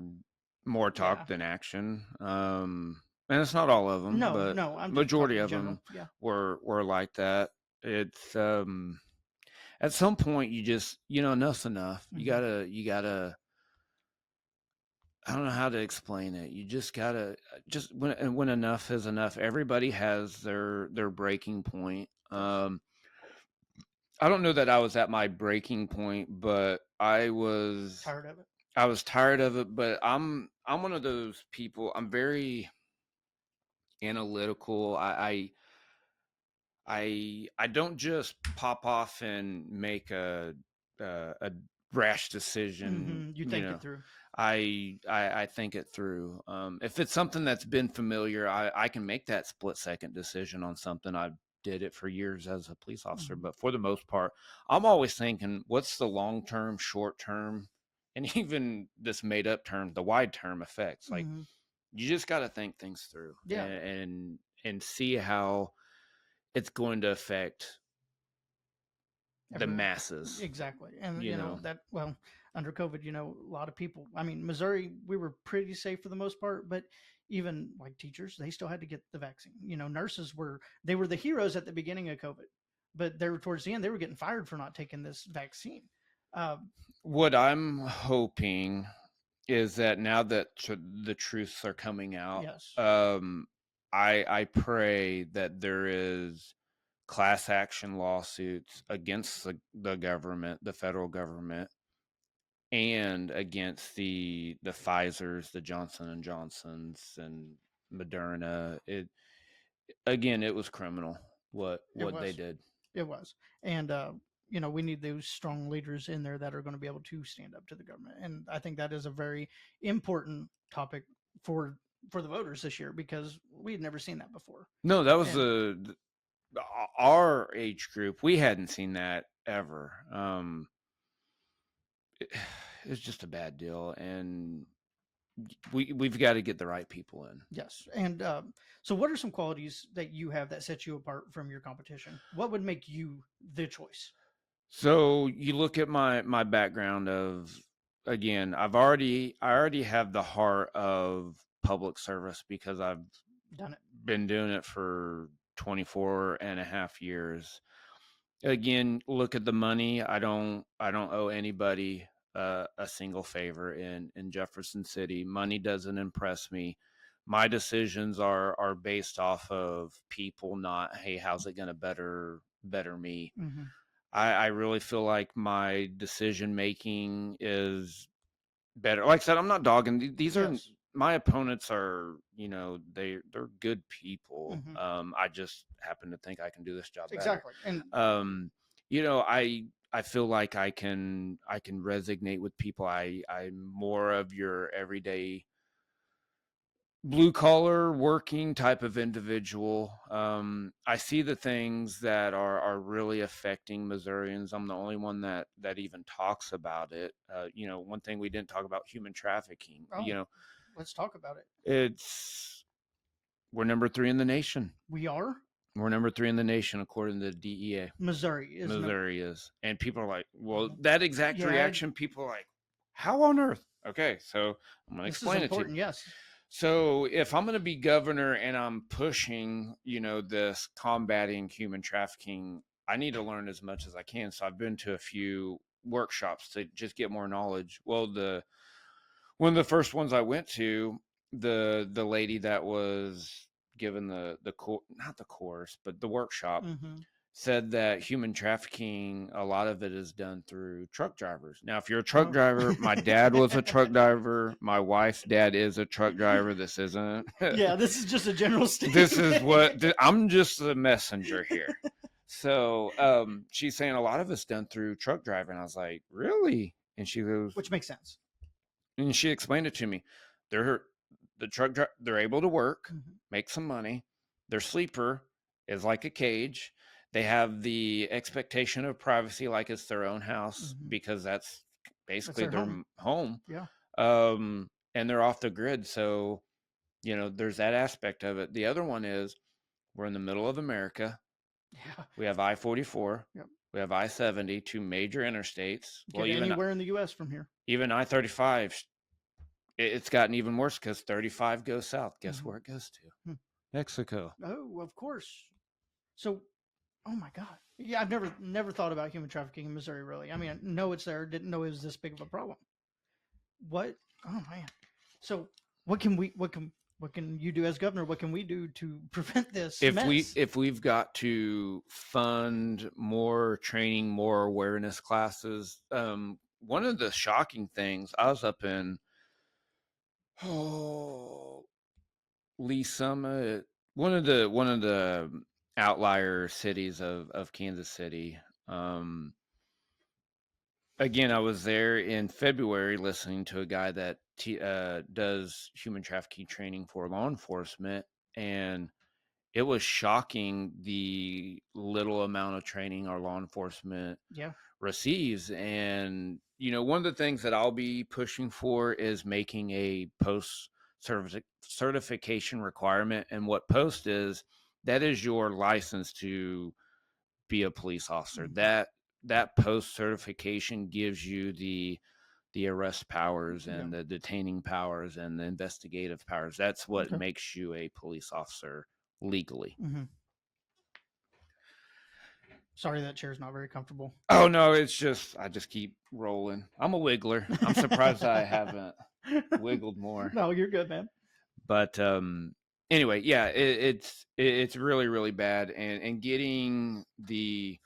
more talk than action. And it's not all of them. But I'm majority of them were like that. It's at some point you just enough's enough. Mm-hmm. You gotta. I don't know how to explain it. You just gotta when enough is enough. Everybody has their breaking point. I don't know that I was at my breaking point, but I was tired of it. I was tired of it, but I'm one of those people. I'm very analytical. I don't just pop off and make a rash decision. Mm-hmm. You think it through. I think it through. If it's something that's been familiar, I can make that split second decision on something. I did it for years as a police officer, Mhm. but for the most part, I'm always thinking, what's the long term, short term, and even this made up term, the wide term effects. Like, Mhm. you just got to think things through Yeah. and see how it's going to affect the Everyone. masses. Exactly. And, You know, that, well, under COVID, a lot of people, I mean, Missouri, we were pretty safe for the most part, but even like teachers, they still had to get the vaccine. Nurses they were the heroes at the beginning of COVID, but they were towards the end, they were getting fired for not taking this vaccine. Uh, what I'm hoping is that now that the truths are coming out, yes. um, I pray that there is class action lawsuits against the government, the federal government, and against the Pfizer's, the Johnson and Johnsons, and Moderna. It was criminal It what they was. did. It was. And, we need those strong leaders in there that are going to be able to stand up to the government. And I think that is a very important topic for for the voters this year because we had never seen that before. No, that was And our age group. We hadn't seen that ever. It, it's just a bad deal, and we've got to get the right people in. yes. And so, what are some qualities that you have that set you apart from your competition? What would make you the choice? So you look at my background of, again, I already have the heart of public service because I've Done it. been doing it for 24 and a half years. Again, look at the money. I don't owe anybody a single favor in Jefferson City. Money doesn't impress me. My decisions are based off of people, not, hey, how's it going to better me. Hmm. I really feel like my decision making is better. Like I said, I'm not dogging. These are Yes. my opponents are, they're good people. Hmm. I just happen to think I can do this job better. Exactly. And Um, I feel like I can resonate with people. I'm more of your everyday blue collar working type of individual. I see the things that are really affecting Missourians. I'm the only one that even talks about it. One thing we didn't talk about, human trafficking. oh, let's talk about it. It's we're number 3 in the nation. We are. We're number 3 in the nation according to the DEA. Missouri is number. Missouri is, and people are like, well, Mhm. that exact Yeah, reaction. People are like, how on earth? Okay, so I'm gonna this is explain it to you. important. Yes. So if I'm going to be governor and I'm pushing, this combating human trafficking, I need to learn as much as I can. So I've been to a few workshops to just get more knowledge. Well, the one of the first ones I went to, the lady that was given not the course, but the workshop, Hmm. said that human trafficking, a lot of it is done through truck drivers. Now, if you're a truck Oh. driver, my dad was a truck driver. My wife's dad is a truck driver. This isn't. Yeah, this is just a general This is statement. I'm just the messenger here. So she's saying a lot of it's done through truck driving. I was like, really? And she goes, Which makes sense. and she explained it to me. They're they're able to work, Hmm. make some money. Their sleeper is like a cage. They have the expectation of privacy, like it's their own house, Hmm. because that's That's basically their their home. home. Yeah. And they're off the grid. So, there's that aspect of it. The other one is we're in the middle of America. Yeah. We have I-44. Yep. We have I-70, two major interstates. Well, Get anywhere in the U.S. from here. even I-35, it's gotten even worse because 35 goes south. Guess Hmm. where it goes to? Mexico. Oh, of course. So, oh my God. Yeah, I've never thought about human trafficking in Missouri. Really, I mean, I know it's there. Didn't know it was this big of a problem. What? Oh man. So, what can you do as governor? What can we do to prevent this mess? If we've got to fund more training, more awareness classes, one of the shocking things, I was up in oh Lee Summit, one of the outlier cities of Kansas City. Um, again, I was there in February listening to a guy that does human trafficking training for law enforcement, and it was shocking the little amount of training our law enforcement Yeah. receives. And one of the things that I'll be pushing for is making a post certification requirement. And what post is, that is your license to be a police officer. Mhm. That post certification gives you the arrest powers Yeah. and the detaining powers and the investigative powers. That's what Okay. makes you a police officer legally. Hmm. Sorry, that chair's not very comfortable. Oh no, it's just I just keep rolling. I'm a wiggler. I'm surprised I haven't wiggled more. No, you're good, man. But anyway, yeah, it's really really bad, and getting the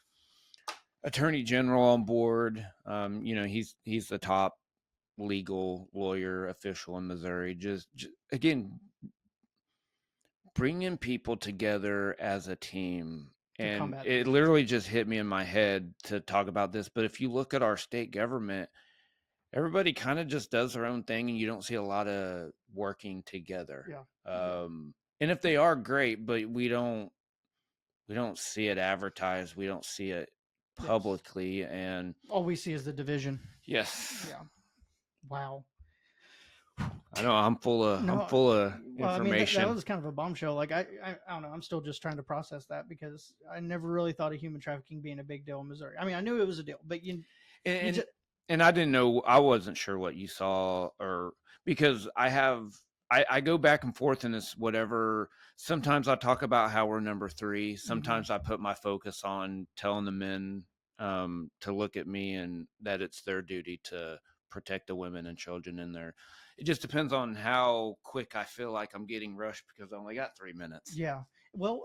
attorney general on board. He's the top legal lawyer official in Missouri. Just again, bringing people together as a team. To And combat it this. literally just hit me in my head to talk about this. But if you look at our state government, everybody kind of just does their own thing, and you don't see a lot of working together. Yeah. And if they are, great, but we don't see it advertised. We don't see it Yes. publicly. And All we see is the division. yes, Yeah. Wow. I know I'm full of Well, I mean, information. that was kind of a bombshell. Like I don't know. I'm still just trying to process that because I never really thought of human trafficking being a big deal in Missouri. I mean, I knew it was a deal, but you and, just, and I didn't know. I wasn't sure what you saw, or because I go back and forth in this whatever. Sometimes I talk about how we're number 3. Sometimes I put my focus on telling the men to look at me and that it's their duty to protect the women and children in there. It just depends on how quick I feel like I'm getting rushed because I only got 3 minutes. yeah. Well,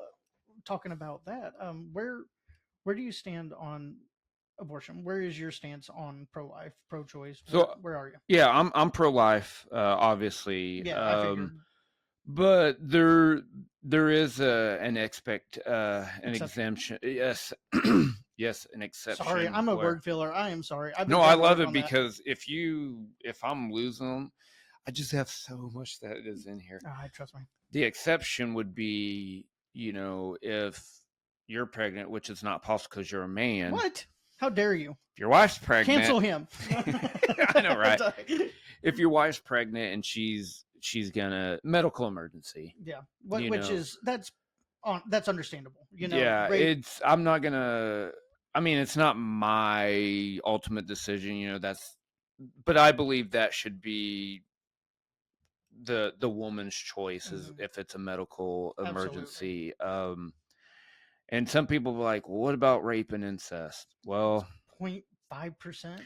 talking about that, where do you stand on abortion? Where is your stance on pro-life, pro-choice? So Where are you? yeah, I'm pro-life, obviously. Yeah, I figured. But there is an Exception. exemption. Yes, yes, an Sorry, exception I'm a where. word filler. I am sorry. I've been No, I trying to love work it on that. because if I'm losing them, I just have so much that is in here. I trust me. The exception would be, if you're pregnant, which is not possible because you're a man. What? How dare you? If your wife's pregnant, Cancel him. I know, right? If your wife's pregnant and she's gonna medical emergency. Yeah, which is that's understandable. Yeah, rape. I'm not gonna. I mean, it's not my ultimate decision. But I believe that should be the woman's choice is if it's a medical emergency. Absolutely. And some people are like, well, what about rape and incest? Well, 0.5%.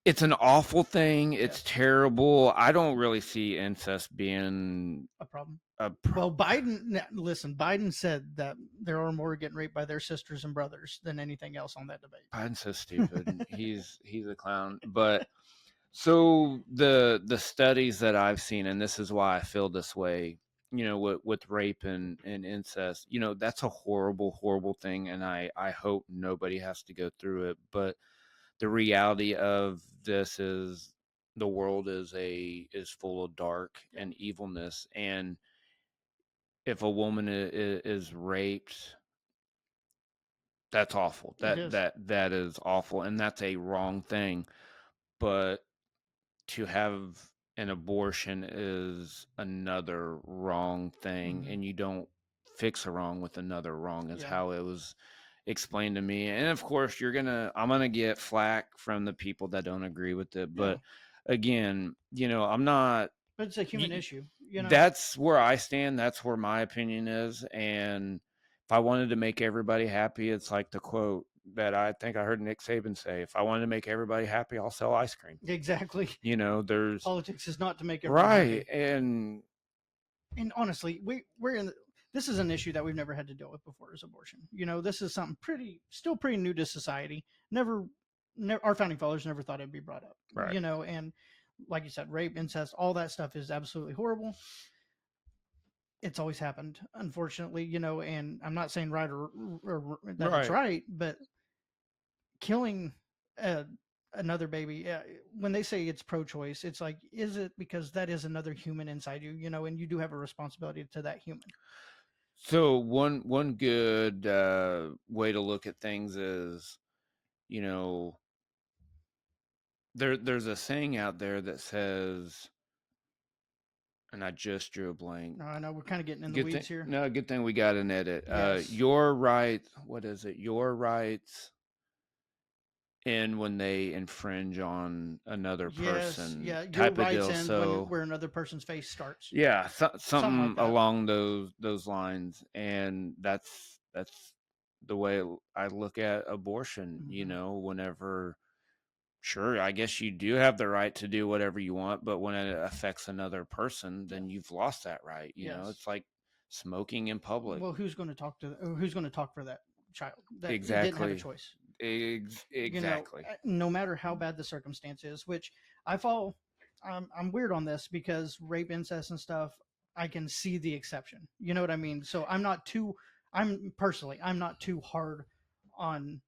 it's an awful thing. It's Yes. terrible. I don't really see incest being A problem. a Well, Biden said that there are more getting raped by their sisters and brothers than anything else on that debate. Biden's so stupid. he's a clown. But so the studies that I've seen, and this is why I feel this way, with rape and incest, that's a horrible, horrible thing. And I hope nobody has to go through it. But the reality of this is the world is full of dark and evilness. And if a woman is raped, that's awful. It is. That is awful. And that's a wrong thing. But to have an abortion is another wrong thing, and you don't fix a wrong with another wrong is how it was explained to me. And of course I'm gonna get flack from the people that don't agree with it, but again, I'm not. But it's a human issue. That's where I stand. That's where my opinion is. And if I wanted to make everybody happy, it's like the quote that I think I heard Nick Saban say, if I wanted to make everybody happy, I'll sell ice cream. Exactly. There's politics is not to make everybody right. happy. And honestly, we're in this is an issue that we've never had to deal with before, is abortion. This is something still pretty new to society. Never our founding fathers never thought it'd be brought up. Right. And like you said, rape, incest, all that stuff is absolutely horrible. It's always happened, unfortunately, and I'm not saying right or that it's right, but killing another baby, when they say it's pro-choice, it's like, is it because that is another human inside you, and you do have a responsibility to that human. So one good way to look at things is, you know, there's a saying out there that says, and I just drew a blank. No, I know we're kind of getting in the weeds here. No, good thing we got an edit. Yes. Your right, what is it? Your rights end when they infringe on another Yes. person, Yeah. Your type of rights deal. end So where another person's face starts. yeah, Something like something that. along those lines, and that's the way I look at abortion. Hmm. Whenever, sure, I guess you do have the right to do whatever you want, but when it affects another person, Yeah. then you've lost that right. Yes. It's like smoking in public. Well, who's going to talk for that child that it didn't have a Exactly. choice? Exactly. No matter how bad the circumstance is, which I fall, I'm weird on this because rape, incest, and stuff, I can see the exception. You know what I mean? So I'm not too hard on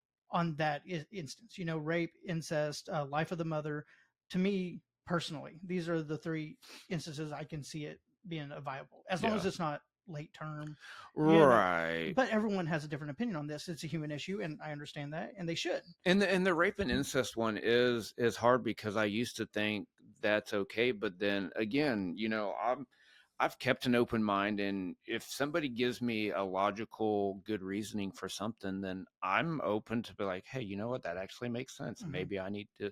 that instance. Rape, incest, life of the mother. To me personally, these are the three instances I can see it being a viable, as long Yeah. as it's not late term, Right. but everyone has a different opinion on this. It's a human issue, and I understand that, and they should. And the rape and incest one is hard because I used to think that's okay, but then again, I've kept an open mind, and if somebody gives me a logical, good reasoning for something, then I'm open to be like, hey, you know what? That actually makes sense. Hmm. Maybe I need to.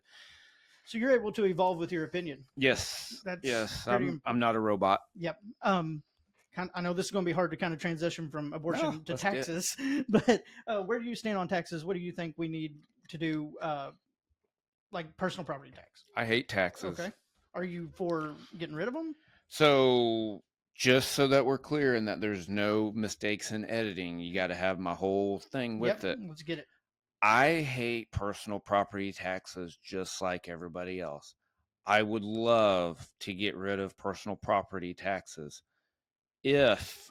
So you're able to evolve with your opinion. Yes, That's yes. pretty I'm important. not a robot. Yep. I know this is going to be hard to kind of transition from No, abortion to let's get. taxes, but where do you stand on taxes? What do you think we need to do, like personal property tax? I hate taxes. Okay. Are you for getting rid of them? So just so that we're clear and that there's no mistakes in editing, you got to have my whole thing Yep. with it. Let's get it. I hate personal property taxes just like everybody else. I would love to get rid of personal property taxes if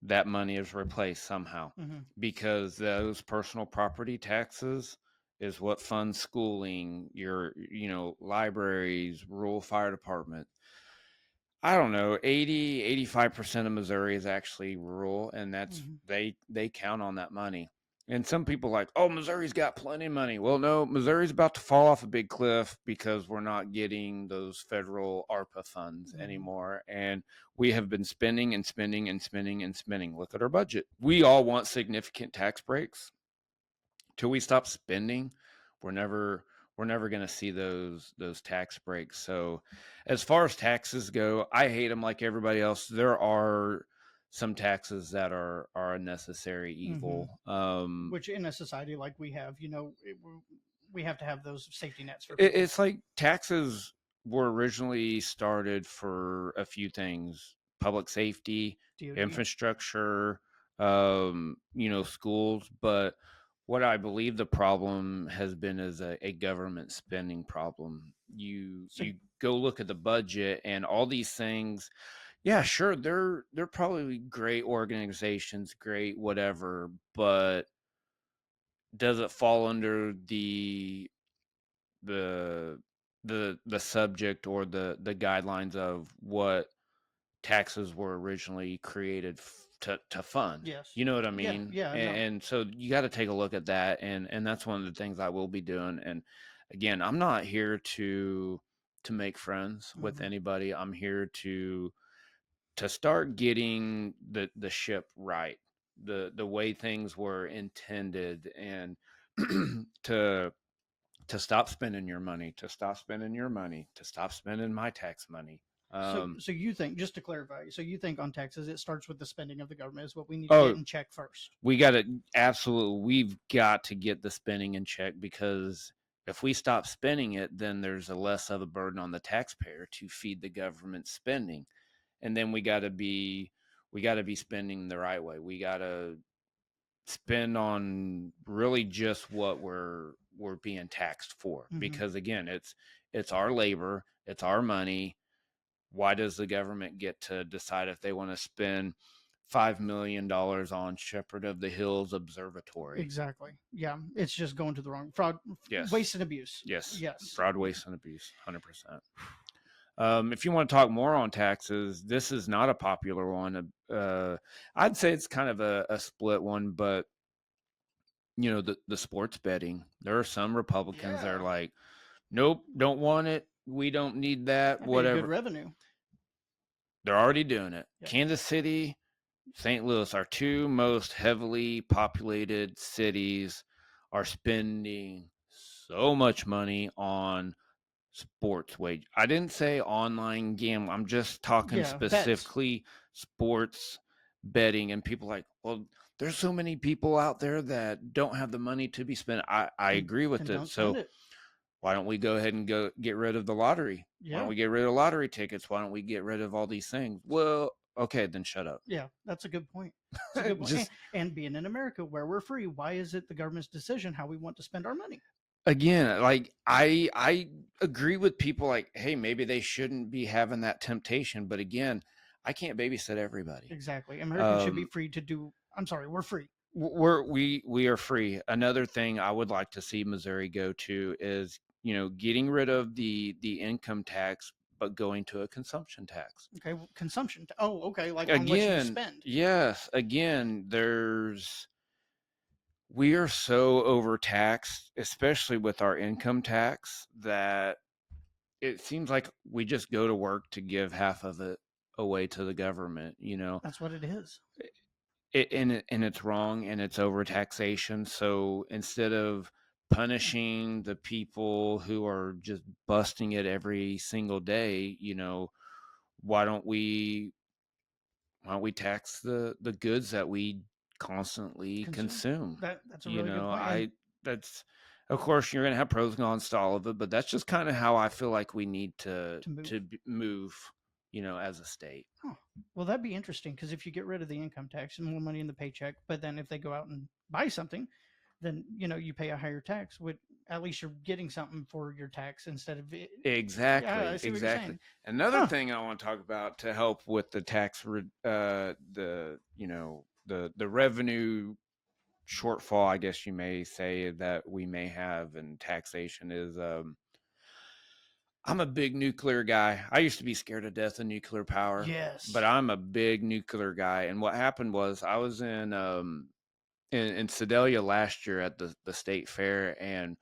that money is replaced somehow, Hmm. because those personal property taxes is what funds schooling, your libraries, rural fire department. I don't know, 85% of Missouri is actually rural, and that's Hmm. they count on that money. And some people are like, oh, Missouri's got plenty of money. Well, no, Missouri's about to fall off a big cliff because we're not getting those federal ARPA funds Hmm. anymore. And we have been spending and spending and spending and spending. Look at our budget. We all want significant tax breaks. Till we stop spending, we're never we're never going to see those tax breaks. So as far as taxes go, I hate them like everybody else. There are some taxes that are a necessary Hmm. evil. Which in a society like we have, we have to have those safety nets for it, people. it's like taxes were originally started for a few things: public safety, DOD. infrastructure, schools. But what I believe the problem has been is a government spending problem. You So you go look at the budget and all these things. Yeah, sure, they're probably great organizations, great whatever, but does it fall under the the subject or the guidelines of what taxes were originally created to fund? yes. You know what I Yeah. mean? Yeah. And, No. and so you got to take a look at that, and that's one of the things I will be doing. And again, I'm not here to make friends with Hmm. anybody. I'm here to start getting the ship right, the way things were intended, and to stop spending your money, to stop spending your money, to stop spending my tax money. So you think, just to clarify, so you think on taxes, it starts with the spending of the government is what we need to get Oh, in check first. we got to absolutely, we've got to get the spending in check, because if we stop spending it, then there's a less of a burden on the taxpayer to feed the government spending. And then we got to be spending the right way. We got to spend on really just what we're being taxed for, Hmm. because again, it's our labor, it's our money. Why does the government get to decide if they want to spend $5 million on Shepherd of the Hills Observatory. Exactly. Yeah. It's just going to the wrong fraud, Yes. waste and abuse. Yes. Yes. Fraud, waste, and abuse. 100%. If you want to talk more on taxes, this is not a popular one. I'd say it's kind of a split one, but the sports betting. There are some Republicans that are Yeah. like, nope, don't want it. We don't need that. That'd be a good Whatever. revenue. They're already doing it. Yeah. Kansas City, St. Louis, our two most heavily populated cities, are spending so much money on sports wage. I didn't say online gambling. I'm just talking Yeah, bets. specifically sports betting. And people like, well, there's so many people out there that don't have the money to be spent. I agree with Then it. don't So spend it. why don't we go ahead and go get rid of the lottery? Why Yeah. don't we get rid of lottery tickets? Why don't we get rid of all these things? Well, okay, then shut up. Yeah, that's a good point. That's a good point. Just And being in America where we're free, why is it the government's decision how we want to spend our money? again, like I agree with people like, hey, maybe they shouldn't be having that temptation, but again, I can't babysit everybody. Exactly. Americans should be free to do. I'm sorry, we're free. We are free. Another thing I would like to see Missouri go to is, getting rid of the income tax, but going to a consumption tax. Okay, well, consumption. Oh, okay, like on what you Again, spend. yes, again, we are so overtaxed, especially with our income tax, that it seems like we just go to work to give half of it away to the government, That's what it is. and it's wrong, and it's overtaxation. So instead of punishing the people who are just busting it every single day, why don't we tax the goods that we constantly consume? That's a really good point. That's, of course, you're going to have pros and cons to all of it, but that's just kind of how I feel like we need to move, as a state. Oh, well, that'd be interesting because if you get rid of the income tax and more money in the paycheck, but then if they go out and buy something, then you pay a higher tax. With at least you're getting something for your tax instead of it. Exactly. Yeah, I see what you're Exactly. saying. Another thing I want to talk about to help with the tax, the revenue shortfall, I guess you may say, that we may have in taxation is, I'm a big nuclear guy. I used to be scared to death of nuclear power. Yes. But I'm a big nuclear guy. And what happened was I was in Sedalia last year at the state fair, and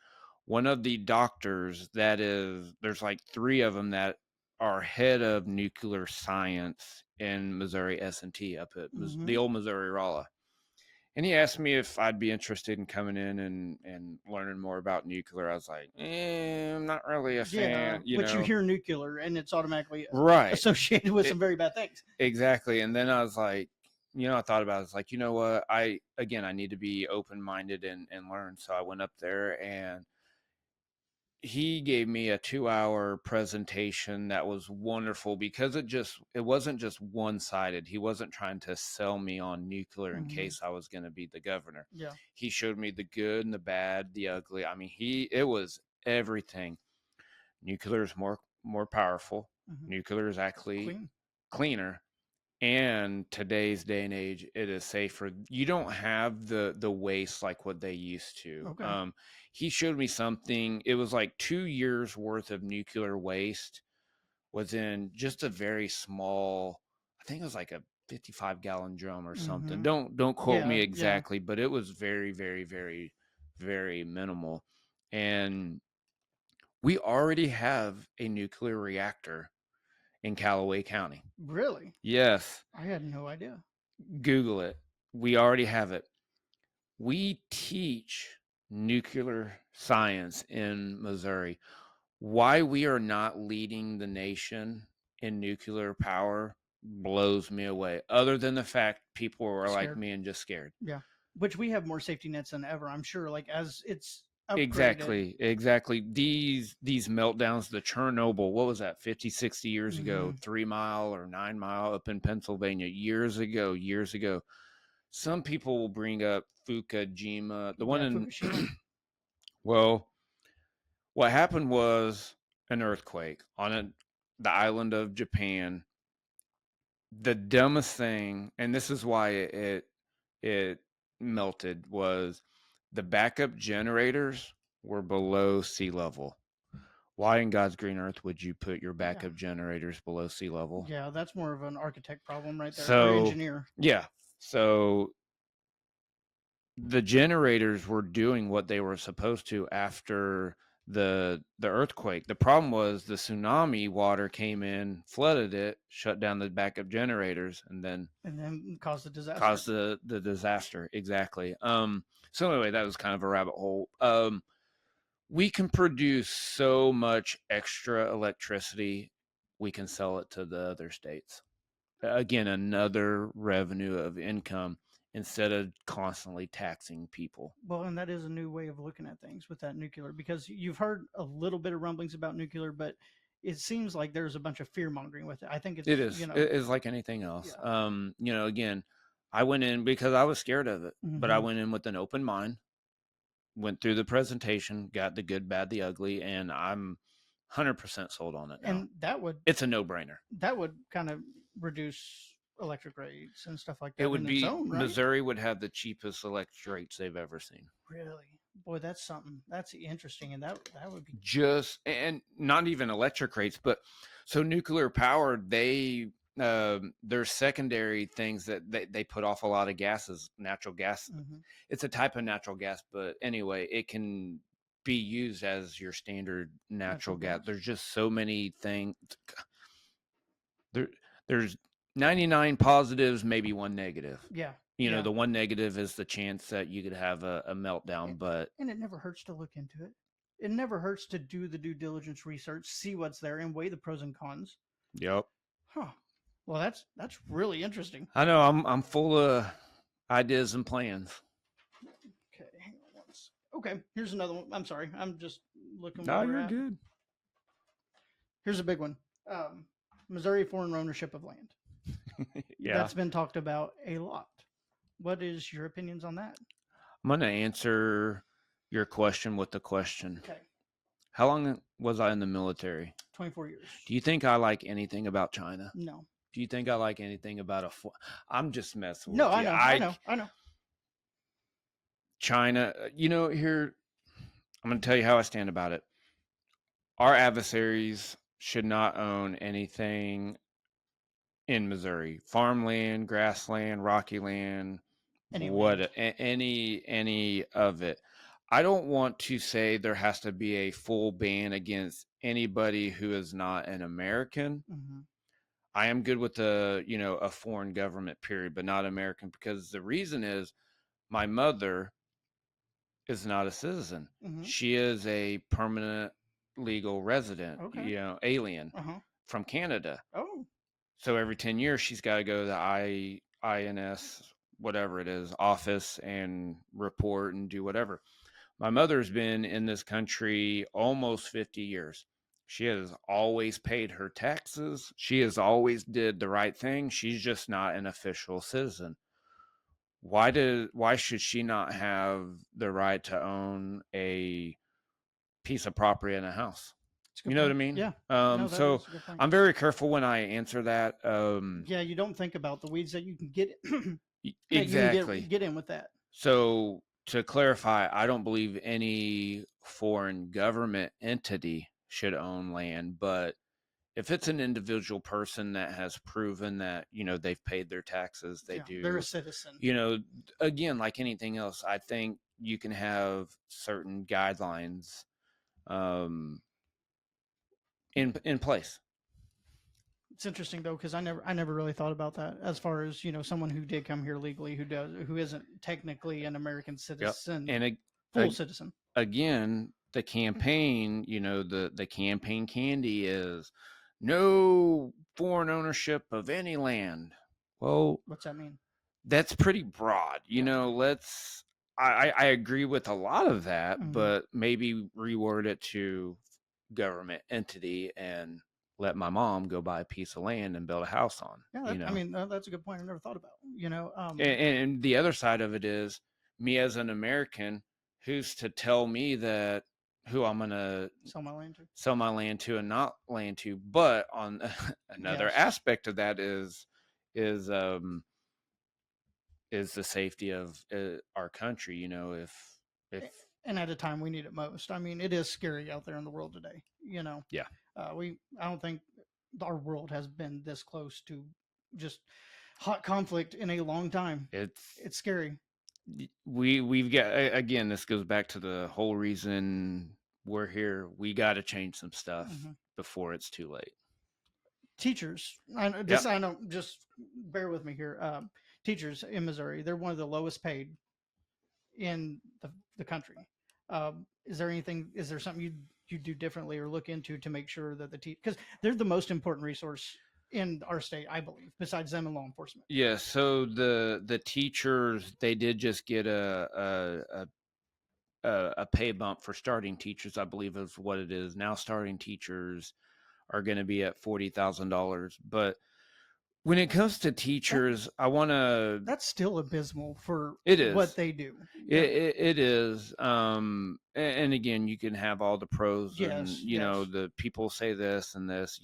one of the doctors there's like three of them that are head of nuclear science in Missouri S&T up at the old Missouri Rolla. And he asked me if I'd be interested in coming in and learning more about nuclear. I was like, I'm not really a fan. You hear nuclear and it's automatically right associated with some very bad things. Exactly. And then I was like, I thought about it. It's like, you know what? I need to be open-minded and learn. So I went up there, and he gave me a 2-hour presentation that was wonderful because it wasn't just one-sided. He wasn't trying to sell me on nuclear in case I was going to be the governor. Yeah. He showed me the good and the bad, the ugly. I mean, it was everything. Nuclear is more powerful. Nuclear is actually cleaner. And today's day and age, it is safer. You don't have the waste like what they used to. Okay. He showed me something. It was like 2 years worth of nuclear waste was in just a very small, I think it was like a 55-gallon drum or something. Don't quote me exactly, but it was very, very, very, very minimal. And we already have a nuclear reactor in Callaway County. Really? Yes. I had no idea. Google it. We already have it. We teach nuclear science in Missouri. Why we are not leading the nation in nuclear power blows me away. Other than the fact people are scared, like me, and just scared. Yeah. Which we have more safety nets than ever, I'm sure. Like as it's upgraded. Exactly. These meltdowns, the Chernobyl, what was that, 50, 60 years ago, 3 Mile or 9 Mile up in Pennsylvania, years ago. Some people will bring up Fukushima, the one in Fukushima. Well, what happened was an earthquake on the island of Japan. the dumbest thing, and this is why it melted, was the backup generators were below sea level. Why in God's green earth would you put your Yeah. backup generators below sea level? Yeah, that's more of an architect problem right there, or So, engineer. yeah. So the generators were doing what they were supposed to after the earthquake. The problem was the tsunami water came in, flooded it, shut down the backup generators, and then caused a disaster. caused the disaster. Exactly. So anyway, that was kind of a rabbit hole. We can produce so much extra electricity, we can sell it to the other states. Again, another revenue of income instead of constantly taxing people. Well, and that is a new way of looking at things with that nuclear, because you've heard a little bit of rumblings about nuclear, but it seems like there's a bunch of fear mongering with it. I think it's, It is. It is like anything else. yeah. Again, I went in because I was scared of it, but I Mhm. went in with an open mind, went through the presentation, got the good, bad, the ugly, and I'm 100% sold on it now. And It's a no-brainer. that would kind of reduce electric rates and stuff like that It would in be its own, right? Missouri would have the cheapest electric rates they've ever seen. Really? Boy, that's something. That's interesting, and that would be Just, and not even electric rates, but so nuclear power, there's secondary things that they put off a lot of gases, natural gas. Mhm. It's a type of natural gas, but anyway, it can be used as your standard natural gas. There's just so many things. There's 99 positives, maybe one negative. Yeah. The one negative is the chance that you could have a meltdown, but And it never hurts to look into it. It never hurts to do the due diligence research, see what's there, and weigh the pros and cons. yep. Huh. Well, that's really interesting. I know I'm full of ideas and plans. Okay, hang on once. Okay, here's another one. I'm sorry, I'm just looking No, where we're you're at. good. Here's a big one. Missouri foreign ownership of land. Yeah. That's been talked about a lot. What is your opinions on that? I'm going to answer your question with the question. Okay. How long was I in the military? 24 years. Do you think I like anything about China? No. Do you think I like anything about I'm just messing with No, you. I know. China, here, I'm going to tell you how I stand about it. Our adversaries should not own anything in Missouri. Farmland, grassland, rocky land, any of it. I don't want to say there has to be a full ban against anybody who is not an American. Mm-hmm. I am good with a foreign government, period, but not American, because the reason is my mother is not a citizen. Mm-hmm. She is a permanent legal resident, alien from Canada. Oh. So every 10 years, she's got to go to the INS, whatever it is, office and report and do whatever. My mother's been in this country almost 50 years. She has always paid her taxes. She has always did the right thing. She's just not an official citizen. Why should she not have the right to own a piece of property in a house? You know what I mean? Yeah. So I'm very careful when I answer that. Yeah, you don't think about the weeds that you can get. Exactly. Get in with that. So to clarify, I don't believe any foreign government entity should own land, but if it's an individual person that has proven that they've paid their taxes, they're a citizen. Again, like anything else, I think you can have certain guidelines in place. It's interesting though, because I never really thought about that, as far as someone who did come here legally, who isn't technically an American citizen, and full citizen. Again, the campaign, the campaign candy is no foreign ownership of any land. Well, what's that mean? That's pretty broad. I agree with a lot of that, but maybe reword it to government entity and let my mom go buy a piece of land and build a house on. Yeah, I mean, that's a good point. I never thought about. And the other side of it is me as an American, who's to tell me that who I'm gonna sell my land to and not land to. But on another aspect of that is is the safety of our country. You know, if And at a time we need it most. I mean, it is scary out there in the world today. yeah, I don't think our world has been this close to just hot conflict in a long time. it's It's scary. we've got, again, this goes back to the whole reason we're here. We got to change some stuff Hmm. before it's too late. Teachers, Yep. I know. Just bear with me here. Teachers in Missouri, they're one of the lowest paid in the country. Is there anything? Is there something you do differently or look into to make sure that because they're the most important resource in our state, I believe, besides them and law enforcement. Yeah, so the teachers, they did just get a pay bump for starting teachers, I believe is what it is. Now starting teachers are going to be at $40,000. But when it comes to teachers, I want to. That's still abysmal for It what is. they do. It is. And again, you can have all the pros, and Yes, the people say this and this.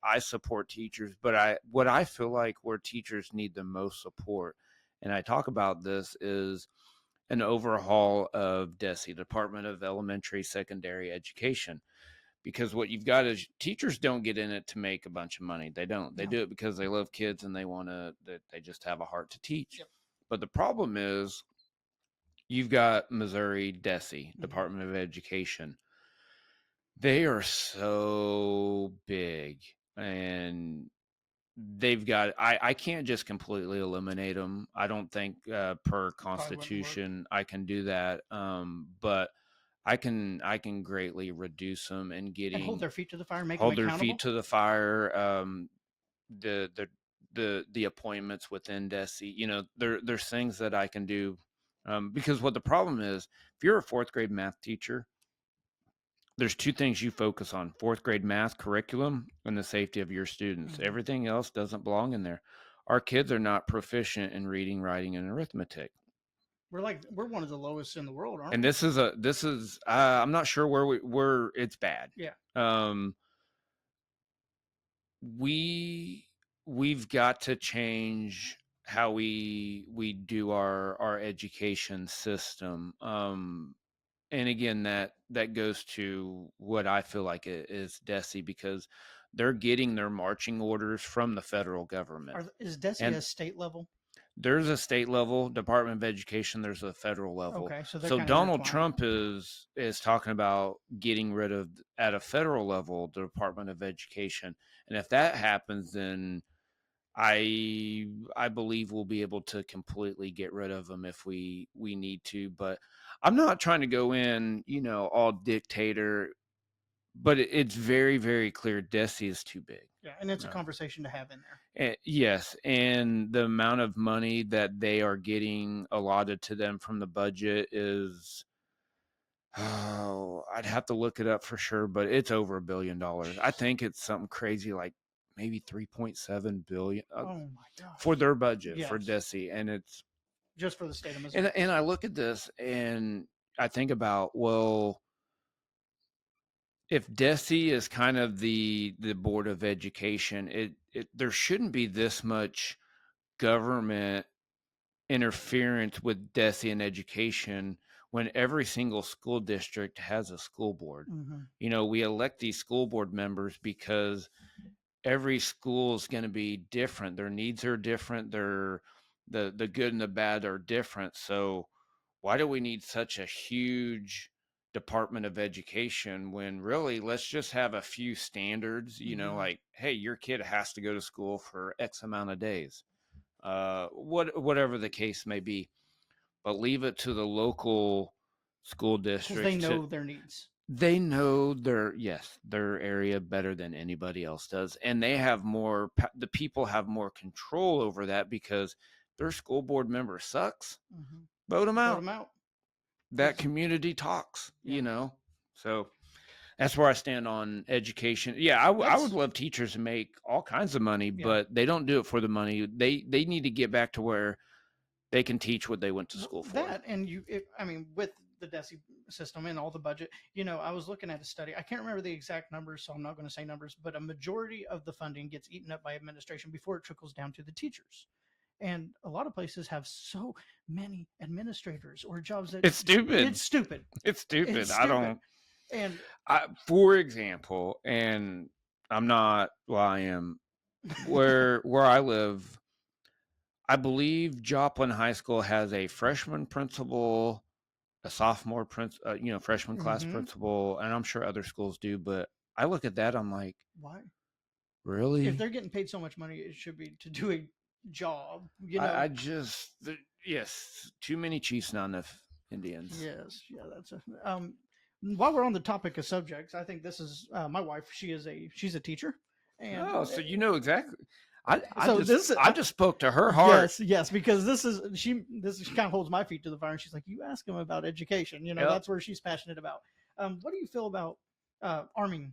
I support teachers, but what I feel like where teachers need the most support, and I talk about this, is an overhaul of DESE, Department of Elementary Secondary Education. Because what you've got is teachers don't get in it to make a bunch of money. They don't. They No. do it because they love kids and they want to. That they just have a heart to teach. Yep. But the problem is, you've got Missouri DESE, Mhm. Department of Education. They are so big, and they've got. I can't just completely eliminate them. I don't think per Probably wouldn't work. Constitution I can do that. But I can greatly reduce them and And getting hold their feet to the fire, make them hold their accountable. feet to the fire. The the appointments within DESE, there's things that I can do, because what the problem is, if you're a fourth grade math teacher, there's two things you focus on: fourth grade math curriculum and the safety of your students. Mhm. Everything else doesn't belong in there. Our kids are not proficient in reading, writing, and arithmetic. We're one of the lowest in the world, aren't And we? this is I'm not sure where it's bad. Yeah. Um, we've got to change how we do our education system. And again, that goes to what I feel like it is DESE, because they're getting their marching orders from the federal government. Is DESE And a state level? there's a state level Department of Education, there's a federal level. Okay, so they're So kind of Donald intertwined. Trump is talking about getting rid of, at a federal level, the Department of Education. And if that happens, then I believe we'll be able to completely get rid of them if we need to. But I'm not trying to go in, all dictator, but it's very, very clear DESE is too big. Yeah, and it's a Uh, conversation to have in there. yes, and the amount of money that they are getting allotted to them from the budget is, I'd have to look it up for sure, but it's over $1 billion. I think it's something crazy like maybe 3.7 billion Oh my gosh. for their budget for Yes. DESE, and it's Just for the state of Missouri. and I look at this and I think about, well, if DESE is kind of the board of education, it there shouldn't be this much government interference with DESE and education when every single school district has a school board. Mm-hmm. We elect these school board members because every school is going to be different. Their needs are different. The good and the bad are different. So why do we need such a huge Department of Education when really let's just have a few standards, Mm-hmm. like, hey, your kid has to go to school for X amount of days, whatever the case may be, but leave it to the local school Because districts they know their needs. they know their area better than anybody else does, and they have more, the people have more control over that, because their school board member sucks, Mm-hmm. vote them Vote out. them out. That community talks, Yeah. so that's where I stand on education. Yeah, I would love teachers to make all kinds of money, Yeah. but they don't do it for the money. They need to get back to where they can teach what they went to school for. That, and with the DESE system and all the budget, I was looking at a study. I can't remember the exact numbers, so I'm not going to say numbers, but a majority of the funding gets eaten up by administration before it trickles down to the teachers. And a lot of places have so many administrators or jobs that it's stupid. It's stupid. It's stupid. It's I stupid. don't. And For example, and I'm not. Well, I am. Where I live, I believe Joplin High School has a freshman principal, a sophomore freshman class principal, and I'm sure other schools do. But I look at that, I'm like, why? Really? If they're getting paid so much money, it should be to do a job. I just yes, too many Chiefs, not enough Indians. Yes, yeah, that's a. While we're on the topic of subjects, I think this is my wife. She's a teacher. And so you know exactly. I just spoke to her heart. Yes, because this she kind of holds my feet to the fire, and she's like, "You ask them about education. That's where she's passionate about." What do you feel about arming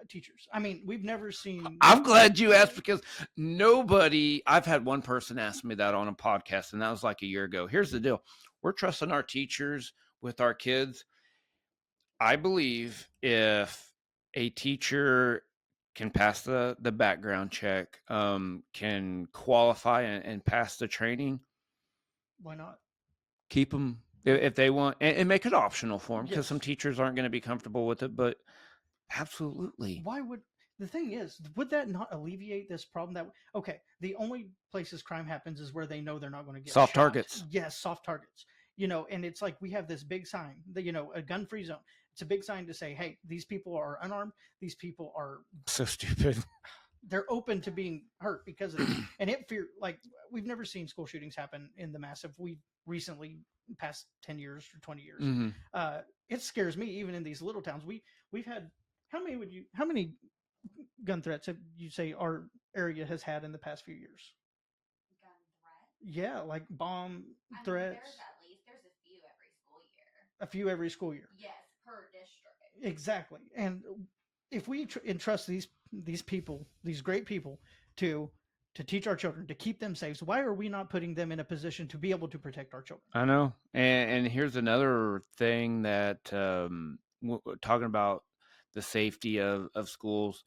teachers? I mean, we've never seen. I'm glad you asked, because I've had one person ask me that on a podcast, and that was like a year ago. Here's the deal: we're trusting our teachers with our kids. I believe if a teacher can pass the background check, can qualify and pass the training, why not? Keep them if they want, and make it optional for them, because some teachers aren't going to be comfortable with it, but absolutely. Why would the thing is, would that not alleviate this problem? The only places crime happens is where they know they're not going to get soft shot. targets. Yes, soft targets. And it's like we have this big sign that a gun-free zone. It's a big sign to say, hey, these people are unarmed. These people are so stupid. They're open to being hurt because of it. And we've never seen school shootings happen in the massive. We recently, past 10 years or 20 years, it scares me even in these little towns. We've had, how many gun threats have you say our area has had in the past few years? Gun threats? Yeah, like bomb threats. There's a few every school year. A few every school year. Yes, per district. Exactly. And if we entrust these people, these great people, to teach our children, to keep them safe, so why are we not putting them in a position to be able to protect our children? I know. And here's another thing that talking about the safety of schools.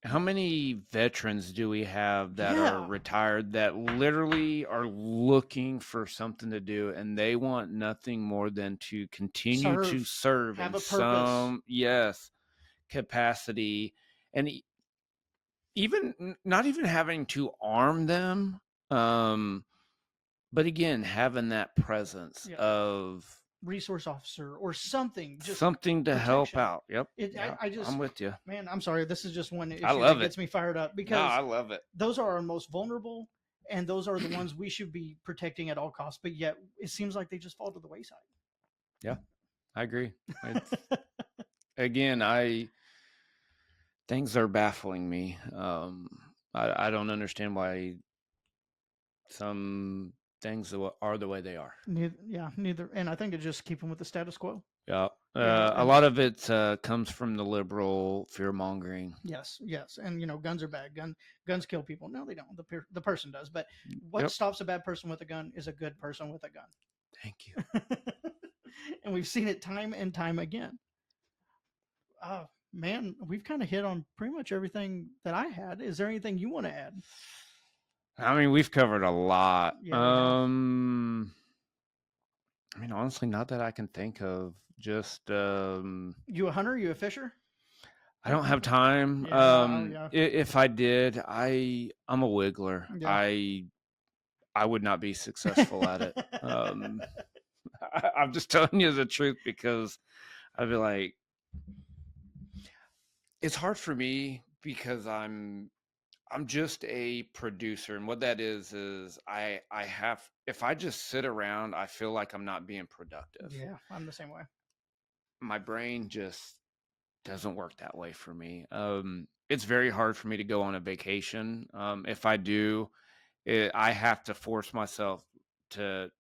How many veterans do we have that are retired that literally are looking for something to do, and they want nothing more than to continue to serve have in a some capacity, and even not even having to arm them, but again, having that presence of resource officer or something, just something to help out. Yep. I'm with you, man. I'm sorry, this is just one issue that gets me fired up, because I love it. Those are our most vulnerable, and those are the ones we should be protecting at all costs, but yet it seems like they just fall to the wayside. Yeah, I agree. Again, things are baffling me. I don't understand why some things are the way they are. Neither. And I think it's just keeping with the status quo. Yeah. A lot of it comes from the liberal fear mongering. Yes. And guns are bad. Guns kill people. No, they don't. The person does. But what stops a bad person with a gun is a good person with a gun. Thank you. And we've seen it time and time again. Man, we've kind of hit on pretty much everything that I had. Is there anything you want to add? I mean, we've covered a lot. Yeah, I mean, honestly, not that I can think of. Just you a hunter? You a fisher? I don't have time. If I did, I'm a wiggler. Yeah. I would not be successful at it. I'm just telling you the truth, because I'd be like, it's hard for me because I'm just a producer, and what that is I have, if I just sit around, I feel like I'm not being productive. Yeah, I'm the same way. My brain just doesn't work that way for me. It's very hard for me to go on a vacation. If I do, I have to force myself to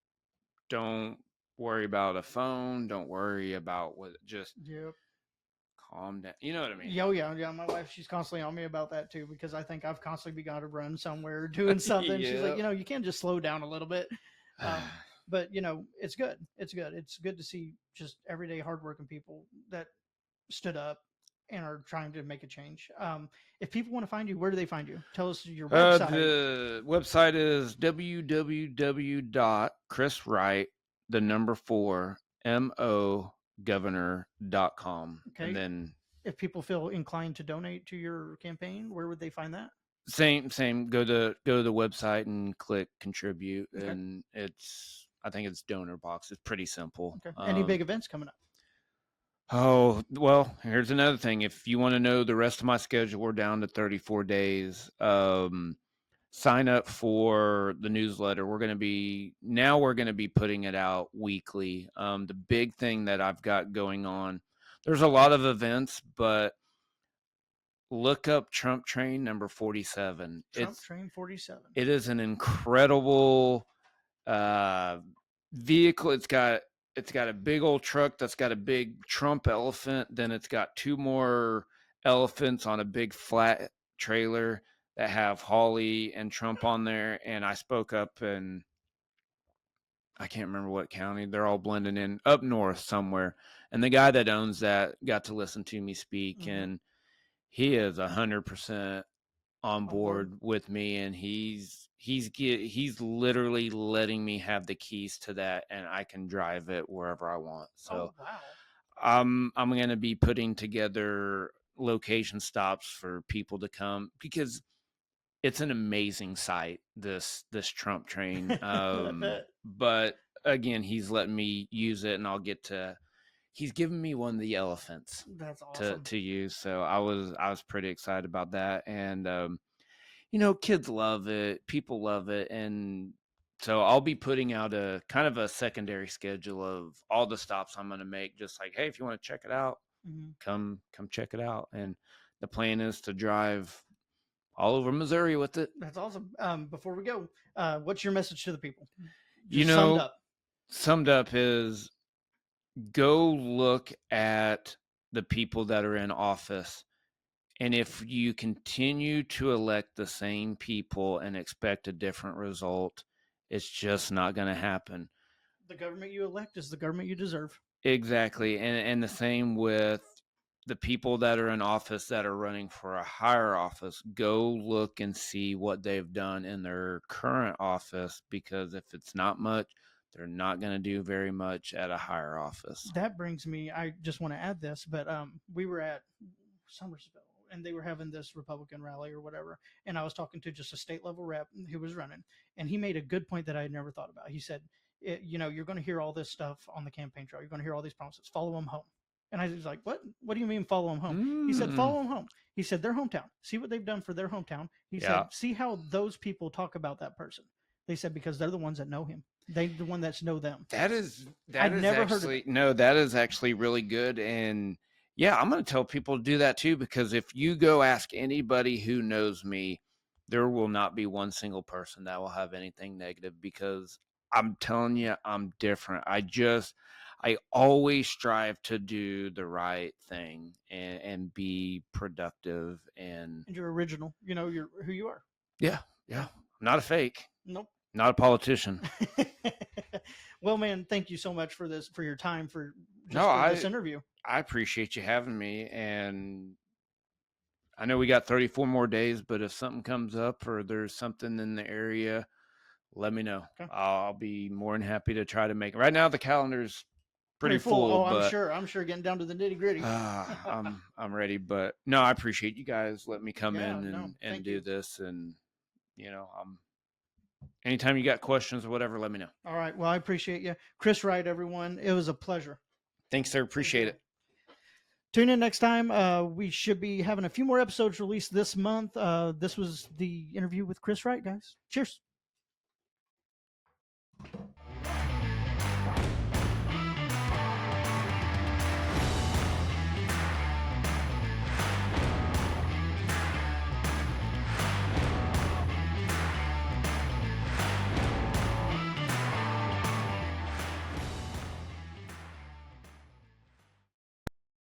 don't worry about a phone, don't worry about what, just calm down. You know what I mean? Yeah. My wife, she's constantly on me about that too, because I think I've constantly begun to run somewhere doing something. She's like, you can't just slow down a little bit. But it's good. It's good. It's good to see just everyday hardworking people that stood up and are trying to make a change. If people want to find you, where do they find you? Tell us your website. The website is www.chriswright, the number 4, mogovernor.com. Okay. And then if people feel inclined to donate to your campaign, where would they find that? Same. Go to the website and click contribute, Okay. and I think it's donor box. It's pretty simple. Okay. Any big events coming up? Oh, well, here's another thing. If you want to know the rest of my schedule, we're down to 34 days. Sign up for the newsletter. We're going to be putting it out weekly. The big thing that I've got going on, there's a lot of events, but look up Trump Train number 47. Train 47. It is an incredible vehicle. It's got a big old truck that's got a big Trump elephant. Then it's got 2 more elephants on a big flat trailer that have Hawley and Trump on there. And I spoke up in, I can't remember what county. They're all blending in up north somewhere. And the guy that owns that got to listen to me speak, and he is 100% on board with me, and he's literally letting me have the keys to that, and I can drive it wherever I want. So wow. I'm going to be putting together location stops for people to come, because it's an amazing sight, this Trump train. But again, he's letting me use it, and he's giving me one of the elephants. That's awesome. to use. So I was pretty excited about that. And kids love it, people love it. And so I'll be putting out a kind of a secondary schedule of all the stops I'm going to make, just like, hey, if you want to check it out, come check it out. And the plan is to drive all over Missouri with it. That's awesome. Before we go, what's your message to the people? Summed up is, go look at the people that are in office. And if you continue to elect the same people and expect a different result, it's just not going to happen. The government you elect is the government you deserve. Exactly. And the same with the people that are in office that are running for a higher office. Go look and see what they've done in their current office, because if it's not much, they're not going to do very much at a higher office. That brings me, I just want to add this, but we were at Somersville, and they were having this Republican rally or whatever. And I was talking to just a state level rep who was running, and he made a good point that I had never thought about. He said, you're going to hear all this stuff on the campaign trail. You're going to hear all these promises. Follow them home. And I was like, what? What do you mean follow them home? He said, follow them home. He said, their hometown. See what they've done for their hometown. He said, see how those people talk about that person. They said, because they're the ones that know him. They're the one that's know them. That is actually really good. And yeah, I'm going to tell people to do that too, because if you go ask anybody who knows me, there will not be one single person that will have anything negative, because I'm telling you, I'm different. I always strive to do the right thing and be productive. And you're original. You're who you are. Yeah. I'm not a fake. Nope. Not a politician. Well, man, thank you so much for your time, for this interview. I appreciate you having me. And I know we got 34 more days, but if something comes up or there's something in the area, let me know. Okay. I'll be more than happy to try to make it. Right now, the calendar's pretty full. Oh, but I'm sure getting down to the nitty gritty. I'm ready, but no, I appreciate you guys letting me come in and do this. And anytime you got questions or whatever, let me know. All right. Well, I appreciate you. Chris Wright, everyone. It was a pleasure. Thanks, sir. Appreciate it. Tune in next time. We should be having a few more episodes released this month. This was the interview with Chris Wright, guys. Cheers.